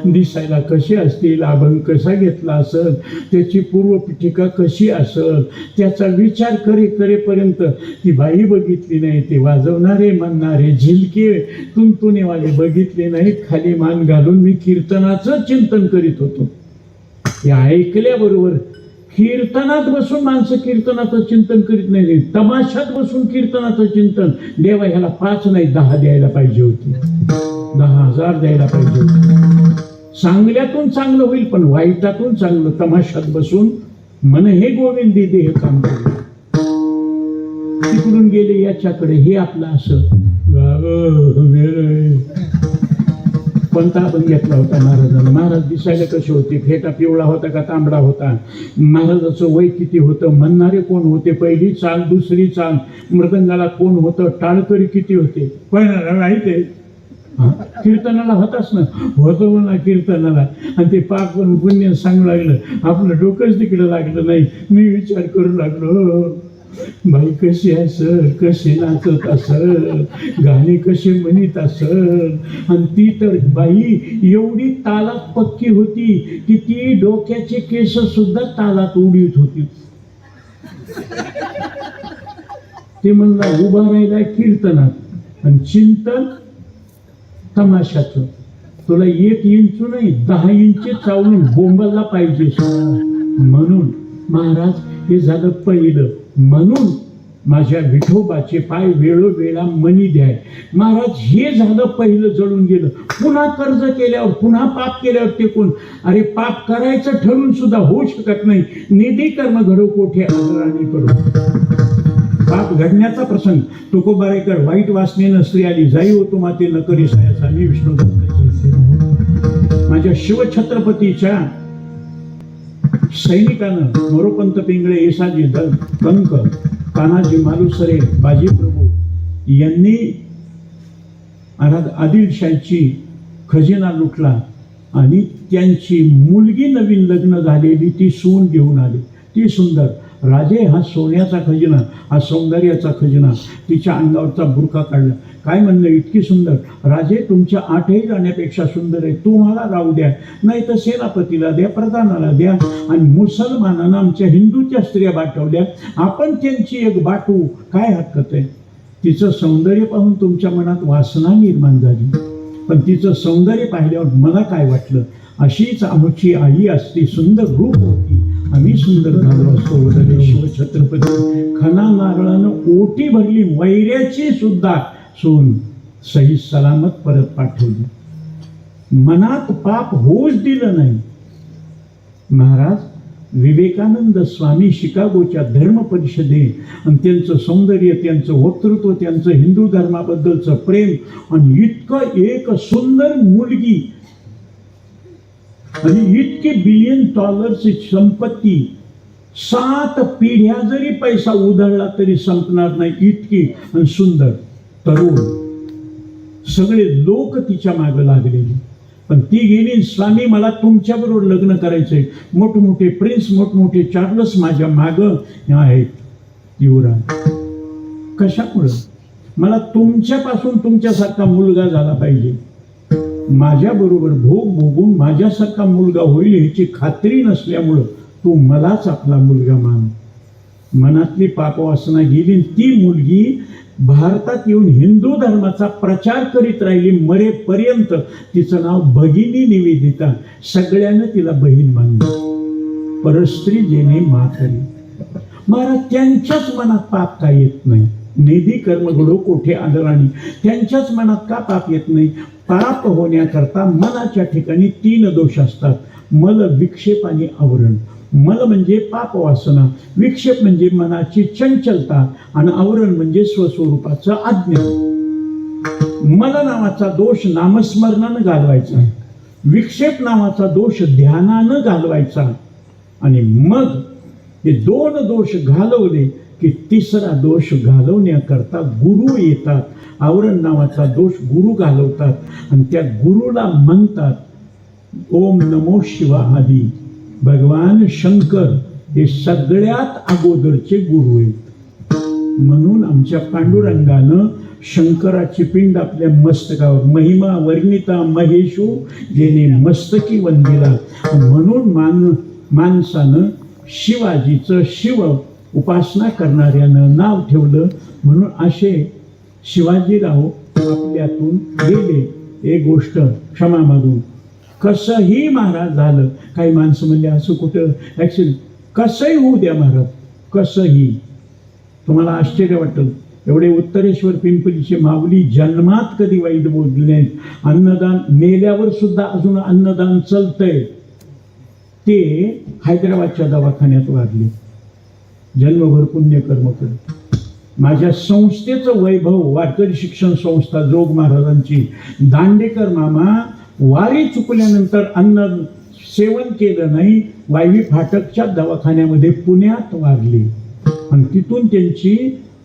दिसायला कसे असतील, अभंग कसा घेतला असल, त्याची पूर्वपीठिका कशी असल, त्याचा विचार करेपर्यंत ती बाई बघितली नाही. ते वाजवणारे म्हणणारे झिलके तुंतुनेवाले बघितले नाहीत. खाली मान घालून मी कीर्तनाचं चिंतन करीत होतो. हे ऐकल्याबरोबर कीर्तनात बसून माणसं कीर्तनाचं चिंतन करीत नाही, तमाशात बसून कीर्तनाचं चिंतन. देवा ह्याला 5 नाही 10 द्यायला पाहिजे होती, 10,000 द्यायला पाहिजे होती. चांगल्यातून चांगलं होईल, पण वाईटातून चांगलं. तमाशात बसून मन हे गोविंदी दे हे काम केलं. तिकडून गेले याच्याकडे, हे आपलं असं कोणता आपण घेतला होता महाराजांना. महाराज दिसायला कसे होते, फेटा पिवळा होता का तांबडा होता, महाराजाचं वय किती होतं, म्हणणारे कोण होते, पहिली चाल दुसरी चाल, मृदंगाला कोण होतं, टाळकरी किती होते, पण माहिती आहे. कीर्तनाला होताच ना, होतो म्हणा कीर्तनाला. आणि ते पाप पुण्य सांगू लागलं, आपलं डोकंच तिकडं लागलं नाही. मी विचार करू लागलो बाई कशी असं, कसे नाचत असं, गाणे कसे म्हणत असं. आणि ती तर बाई एवढी तालात पक्की होती की ती डोक्याचे केस सुद्धा तालात उडीत होती. ते म्हणला उभा राहिला कीर्तनात आणि चिंतन तमाशाचं. तुला 1 इंच नाही 10 इंच चावून बोंबलला पाहिजे. म्हणून महाराज हे झालं पहिलं. म्हणून माझ्या विठोबाचे पाय वेळोवेळा मनी द्याय. महाराज हे झालं पहिलं, जळून गेलं. पुन्हा कर्ज केल्यावर, पुन्हा पाप केल्यावर ते कोण? अरे पाप करायचं ठरून सुद्धा होऊ शकत नाही. निधी कर्म घडो कोठे आदराने करू. पाप घडण्याचा प्रसंग. तुकोबारेकर वाईट वासनेनं स्त्री आली जाई होतो माते न करी सायाचा. मी विष्णुदत्त. माझ्या शिवछत्रपतीच्या सैनिकानं मोरोपंत पिंगळे, येसाजी कंक, तानाजी मालुसरे, बाजीप्रभू यांनी आदिलशाहीची खजिना लुटला आणि त्यांची मुलगी नवीन लग्न झालेली ती सून घेऊन आली. ती सुंदर. राजे हा सोन्याचा खजिना, हा सौंदर्याचा खजिना. तिच्या अंगावरचा बुरखा काढला. काय म्हणलं, इतकी सुंदर. राजे तुमच्या 8ही राण्यापेक्षा सुंदर आहे. तुम्हाला राहू द्या, नाही तर सेनापतीला द्या, प्रधानाला द्या. आणि मुसलमानांना आमच्या हिंदूच्या स्त्रिया बाटवल्या, आपण त्यांची एक बाटू. काय हरकत आहे? तिचं सौंदर्य पाहून तुमच्या मनात वासना निर्माण झाली. पण तिचं सौंदर्य पाहिल्यावर मला काय वाटलं, अशीच आमची आई असती, सुंदर रूप होती, आम्ही सुंदर झालो असतो. वदले शिवछत्रपती. खना नारळानं ओटी भरली, वैऱ्याची सुद्धा सून सही सलामत परत पाठवली. मनात पाप होऊच दिलं नाही. महाराज विवेकानंद स्वामी शिकागोच्या धर्म परिषदेत आणि त्यांचं सौंदर्य, त्यांचं वक्तृत्व, त्यांचं हिंदू धर्माबद्दलचं प्रेम आणि इतकं एक सुंदर मुलगी आणि इतकी $1 बिलियन संपत्ती, 7 पिढ्या जरी पैसा उधळला तरी संपणार नाही. इतकी आणि सुंदर तरुण. सगळे लोक तिच्या मागे लागलेले. पण ती गेली. स्वामी मला तुमच्या बरोबर लग्न करायचंय. मोठमोठे प्रिन्स, मोठमोठे चार्लस माझ्या मागं आहेत. युवराज कशामुळं? मला तुमच्यापासून तुमच्यासारखा मुलगा झाला पाहिजे. माझ्या बरोबर भोग भोगून माझ्यासारखा मुलगा होईल ह्याची खात्री नसल्यामुळं तू मलाच आपला मुलगा मान. मनातली पापवासना गेली. ती मुलगी भारतात येऊन हिंदू धर्माचा प्रचार करीत राहिली मरेपर्यंत. तिचं नाव भगिनी निवेदिता. सगळ्यांना तिला बहीण मानलं. परस्त्री जेणे मातरी. महाराज त्यांच्याच मनात पाप का येत नाही? निधी कर्म घडो कोठे आदराणी. त्यांच्याच मनात का पाप येत नाही? पाप होण्याकरता मनाच्या ठिकाणी 3 दोष असतात. मल, विक्षेप आणि आवरण. मल म्हणजे पाप वासना, विक्षेप म्हणजे मनाची चंचलता आणि आवरण म्हणजे स्वस्वरूपाचं अज्ञान. मल नावाचा दोष नामस्मरणानं घालवायचा, विक्षेप नावाचा दोष ध्यानानं घालवायचा. आणि मग हे 2 दोष घालवले की 3रा दोष घालवण्याकरता गुरु येतात. आवरण नावाचा दोष गुरु घालवतात आणि त्या गुरुला म्हणतात ओम नमो शिवा आदी. भगवान शंकर हे सगळ्यात अगोदरचे गुरु आहेत. म्हणून आमच्या पांडुरंगानं शंकराची पिंड आपल्या मस्तकावर, महिमा वर्णिता महेशू जेने मस्तकी वंदिला. म्हणून माणसानं शिवाजीचं, शिव उपासना करणाऱ्यानं नाव ठेवलं. म्हणून असे शिवाजीराव आपल्यातून गेले. एक गोष्ट क्षमा मागून. कसंही महाराज झालं. काही माणसं म्हणले असं कुठं ॲक्च्युली कसंही होऊ द्या महाराज, कसंही. तुम्हाला आश्चर्य वाटेल, एवढे उत्तरेश्वर पिंपरीचे माऊली जन्मात कधी वाईट बोलले नाहीत. अन्नदान मेल्यावर सुद्धा अजून अन्नदान चालतंय. ते हैदराबादच्या दवाखान्यात वाढले. जन्मभर पुण्यकर्म करत. माझ्या संस्थेचं वैभव, वारकरी शिक्षण संस्था जोग महाराजांची, दांडेकर मामा वारी चुकल्यानंतर अन्न सेवन केलं नाही, वायवी फाटकच्या दवाखान्यामध्ये पुण्यात वारली. आणि तिथून त्यांची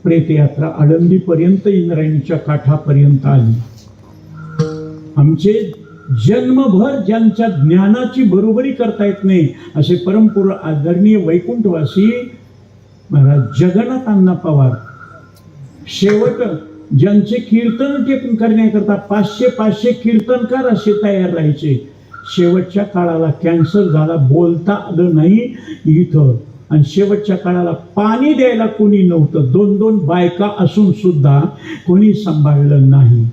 प्रेतयात्रा आळंदीपर्यंत, इंद्रायणीच्या काठापर्यंत आली. आमचे जन्मभर ज्यांच्या ज्ञानाची बरोबरी करता येत नाही असे परमपूर आदरणीय वैकुंठवासी महाराज जगन्नाथ अण्णा पवार शेवट ज्यांचे कीर्तन टेपून करण्याकरता 500 कीर्तनकार असे तयार राहायचे. शेवटच्या काळाला कॅन्सर झाला, बोलता आलं नाही इथं, आणि शेवटच्या काळाला पाणी द्यायला कोणी नव्हतं. 2 बायका असून सुद्धा कोणी सांभाळलं नाही.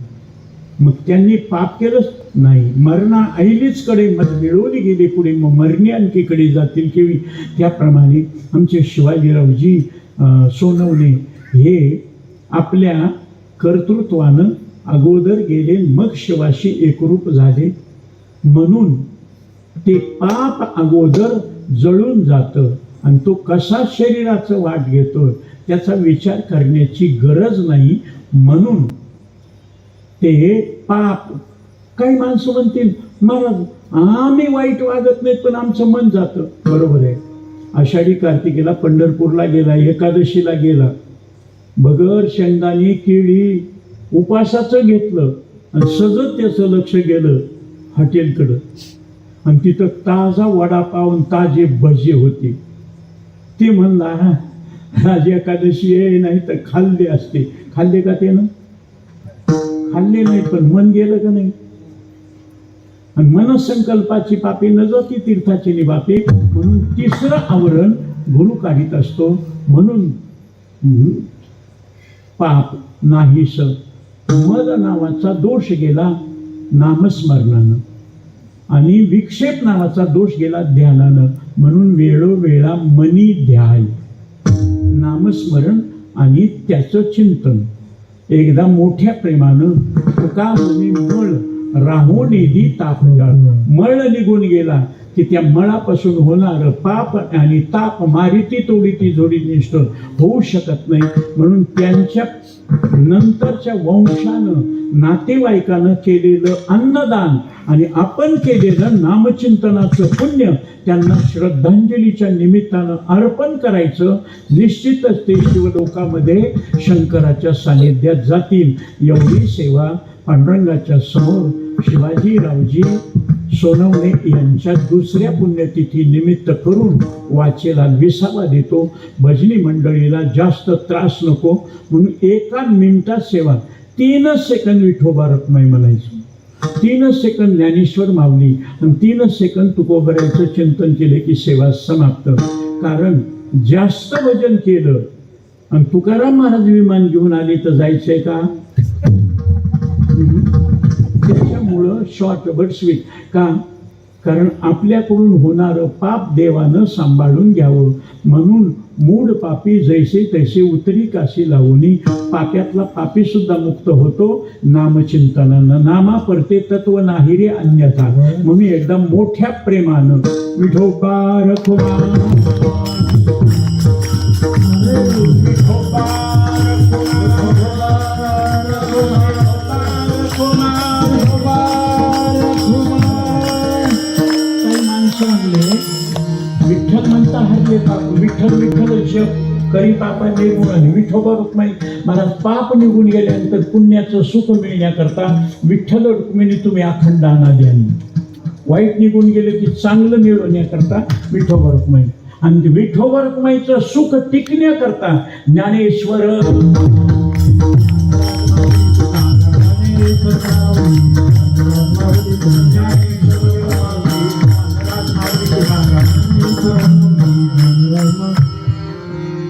मग त्यांनी पाप केलंच नाही. मरणा ऐलीचकडे मिळवली गेली, पुढे मग मरणी आणखीकडे जातील केवी. त्याप्रमाणे आमचे शिवाजीरावजी सोनवणे हे आपल्या कर्तृत्वानं अगोदर गेले, मग शिवाशी एकरूप झाले. म्हणून ते पाप अगोदर जळून जातं आणि तो कसा शरीराचं वाट घेतो त्याचा विचार करण्याची गरज नाही. म्हणून ते पाप, काही माणसं म्हणतील महाराज आम्ही वाईट वागत नाहीत पण आमचं मन जातं. बरोबर आहे. आषाढी कार्तिकेला पंढरपूरला गेला, एकादशीला गेला, बगर शेंगदाणी केळी उपासाचं घेतलं आणि सजत त्याचं लक्ष गेलं हॉटेलकडं, आणि तिथं ताजा वडापाव आणि ताजे भजे होते. ते म्हणला आज एकादशी आहे, नाही तर खाल्ले असते. खाल्ले का ते ना? खाल्ले नाही, पण मन गेलं का नाही? आणि मनसंकल्पाची पापे न जाती तीर्थाची निवापे. म्हणून तिसरं आवरण गुरु काढीत असतो. म्हणून पाप नाहीस. मद नावाचा दोष गेला नामस्मरणानं, आणि विक्षेप नावाचा दोष गेला ध्यानानं. म्हणून वेळोवेळा मनी ध्याय, नामस्मरण आणि त्याचं चिंतन. एकदा मोठ्या प्रेमानं तुका म्हणे मळ राहो निधी ताप जळ. मळ निघून गेला की त्या मळापासून होणार पाप आणि ताप मारिती तोडीती जोडी निष्ठ होऊ शकत नाही. म्हणून त्यांच्या नंतरच्या वंशानं नातेवाईकानं केलेलं अन्नदान आणि आपण केलेलं नामचिंतनाचं पुण्य त्यांना श्रद्धांजलीच्या निमित्तानं अर्पण करायचं. निश्चितच ते शिवलोकामध्ये शंकराच्या सानिध्यात जातील. एवढी सेवा पांडुरंगाच्या समोर शिवाजीरावजी सोनवणे यांच्या दुसऱ्या पुण्यतिथी निमित्त करून वाचेला विसावा देतो. भजनी मंडळीला जास्त त्रास नको म्हणून 1 मिनिटात सेवा. 3 सेकंद विठोबा रखुमाई म्हणायचं, 3 सेकंद ज्ञानेश्वर माऊली आणि 3 सेकंद तुकोबऱ्याचं चिंतन केले की सेवा समाप्त. कारण जास्त भजन केलं आणि तुकाराम महाराज विमान घेऊन आले तर जायचंय का? त्याच्यामुळं शॉर्ट बट स्वीट. का? कारण आपल्याकडून होणारं पाप देवानं सांभाळून घ्यावं. म्हणून मूड पापी जैसे तैसे उतरी काशी लावणी. पाप्यातला पापी सुद्धा मुक्त होतो नामचिंतनानं. नामा परते तत्व नाही रे अन्यथा. म्हणून एकदा मोठ्या प्रेमानं विठोबा रखुमा, विठ्ठल म्हणता हरले पाप, विठ्ठल विठ्ठल जप करी पापाने मुळाने. विठोबा रुक्माई महाराज पाप निघून गेल्यानंतर पुण्याचं सुख मिळण्याकरता विठ्ठल रुक्मिणी तुम्ही अखंड अनादी आणली. वाईट निघून गेले की चांगलं मिळवण्याकरता विठोबा रुक्माई, आणि विठोबा रुक्माईचं सुख टिकण्याकरता ज्ञानेश्वर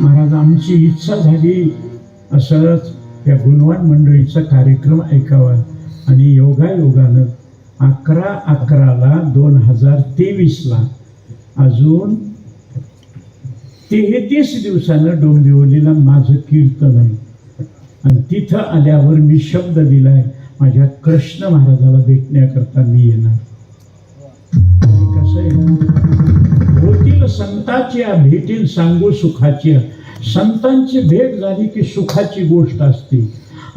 महाराज आमची इच्छा झाली असंच त्या गुणवान मंडळीचा कार्यक्रम ऐकावा. आणि योगायोगानं 11/11 2023 अजून 33 दिवसानं डोंबिवलीला माझं कीर्तन आहे. आणि तिथं आल्यावर मी शब्द दिलाय माझ्या कृष्ण महाराजाला भेटण्याकरता मी येणार. कसं आहे, होतील संतांची भेटील सांगू सुखाची. संतांची भेट झाली की सुखाची गोष्ट असते,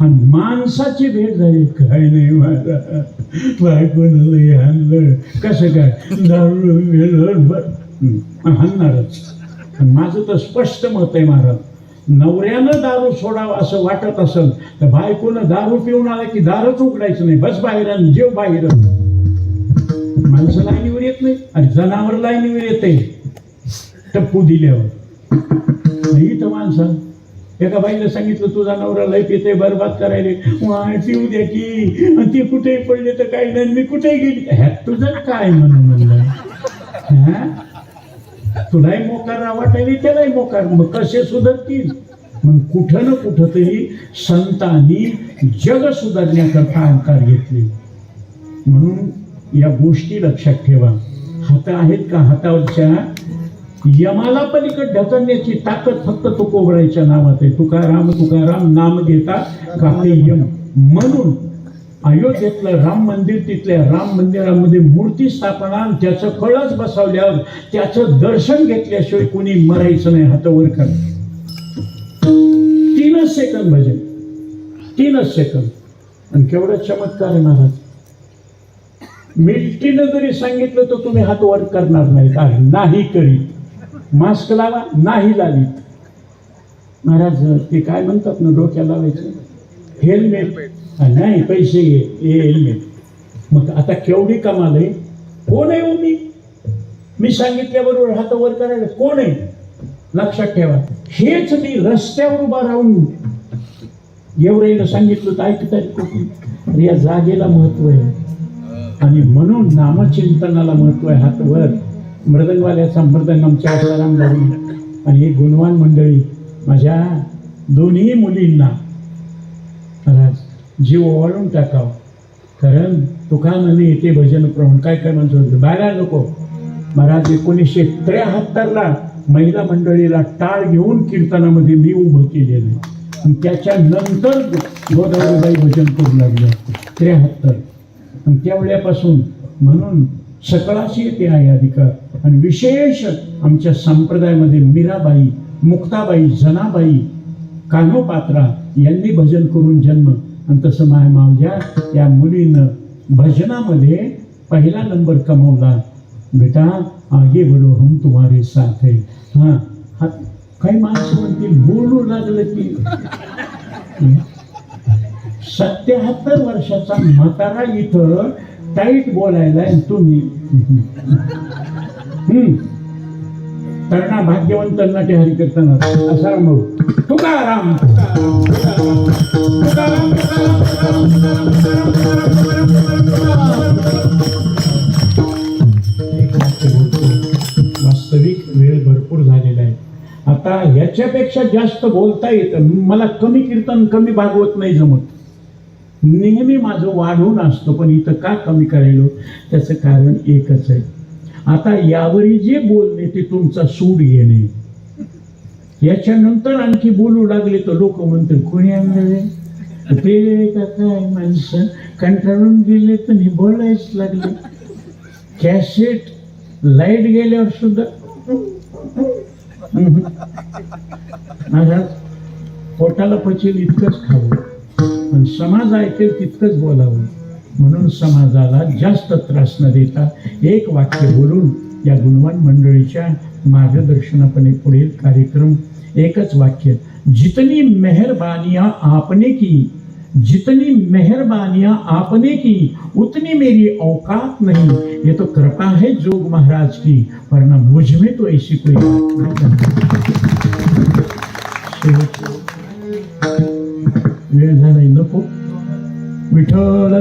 आणि माणसाची भेट झाली काय नाही महाराज बायकोनं आणलं कसं काय दारू हाणणारच. माझं तर स्पष्ट मत आहे महाराज, नवऱ्यानं दारू सोडावं असं वाटत असेल तर बायकोनं दारू पिऊन आला की दारूच उघडायचं नाही, बस बाहेर आणि जेव बाहेर. माणसं लाईनीवर येत नाही आणि जनावर लाईनीवर येते टप्पू दिल्यावर. इथं माणसं. एका बाईला सांगितलं तुझा नवरा लय पिते बरबाद करायले, पिऊ द्या की, आणि ते कुठेही पडले तर काही नाही, मी कुठेही गेली. ह्यात तुझं काय म्हणलं? तुलाही मोकार वाटायली, त्यालाही मोकार, मग कसे सुधारतील? मग कुठं ना कुठं तरी संतांनी जग सुधारण्याकरता अवतार घेतले. म्हणून या गोष्टी लक्षात ठेवा. हात आहेत का? हातावरच्या यमाला पलीकडे ढकलण्याची ताकद फक्त तुकोबरायच्या नावात आहे. तुकाराम तुकाराम नाम घेता कापे यम. म्हणून अयोध्येतलं राम मंदिर, तिथल्या राम मंदिरामध्ये मूर्ती स्थापना, त्याचं कळस बसवल्यावर त्याचं दर्शन घेतल्याशिवाय कोणी मरायचं नाही. हात वर कर. 3 सेकंद भजन, 3 सेकंद. आणि केवढा चमत्कार आहे महाराज. मिल्टीनं जरी सांगितलं तर तुम्ही हात वर करणार नाही. नाही करीत. मास्क लावा, नाही लावीत. महाराज ते काय म्हणतात ना, डोक्याला लावायचं हेल्मेट, नाही पैसे घे हेल्मेट. मग आता केवढी कमाल आहे. कोण आहे हो? मी सांगितल्याबरोबर हात वर करायला कोण आहे? लक्षात ठेवा. हेच मी रस्त्यावर उभा राहून एवढं सांगितलं तर ऐकता. या जागेला महत्व आहे. आणि म्हणून नामचिंतनाला महत्व आहे. हात वर. मृदंगवाल्याचा मृदंगमच्या आसाराम लावून. आणि ही गुणवान मंडळी, माझ्या दोन्ही मुलींना महाराज जीव ओवाळून टाकावं. कारण तुकारामाने येते भजन प्रवण काय काय म्हणतो, बाहेर नको. महाराज 1973ला महिला मंडळीला टाळ घेऊन कीर्तनामध्ये मी उभं केलेलं आहे. आणि त्याच्यानंतर गोदावरीबाई भजन करू लागले 73. आणि त्यावेळेपासून म्हणून सकळाशी येते आहे अधिकार. आणि विशेष आमच्या संप्रदायामध्ये मीराबाई, मुक्ताबाई, जनाबाई, कान्होपात्रा यांनी भजन करून जन्म. आणि तसं माय मावज्या या मुलीनं भजनामध्ये पहिला नंबर कमवला. बेटा आगे बढो हम तुम्हारे साथ है. हा काही माणसं म्हणतील बोलू लागलं की 77 वर्षाचा म्हातारा इथं टाईट बोलायला. तुम्ही तरणा भाग्यवंतांना ते हरी करताना असा भाऊ तुकाराम वास्तविक वेळ भरपूर झालेला आहे. आता ह्याच्यापेक्षा जास्त बोलता येतं. मला कमी कीर्तन कमी भागवत नाही जमत. नेहमी माझं वाढून असतं. पण इथं का कमी करायलो त्याचं कारण एकच आहे. आता यावरी जे बोलणे ते तुमचा सूड घेणे. याच्यानंतर आणखी बोलू लागले तर लोक म्हणतात कोणी आणले ते का काय माणसं कंटाळून गेले तर नाही बोलायच लागले. कॅसेट लाईट गेल्यावर सुद्धा महाराज पोटाला पचेल इतकंच खावं पण समाज ऐकेल तितकंच बोलावं. म्हणून समाजाला जास्त त्रास न देता एक वाक्य बोलून या गुणवान मंडळीच्या मार्गदर्शनापणे पुढील कार्यक्रम. एकच वाक्य. जितनी मेहरबानियां आपने की, जितनी मेहरबानियां आपने की उतनी मेरी औकात नहीं. ये तो कृपा है जोग महाराज की, वरना मुझ में तो ऐसी कोई बात नहीं. वेळ झालाय नको. विठ्ठल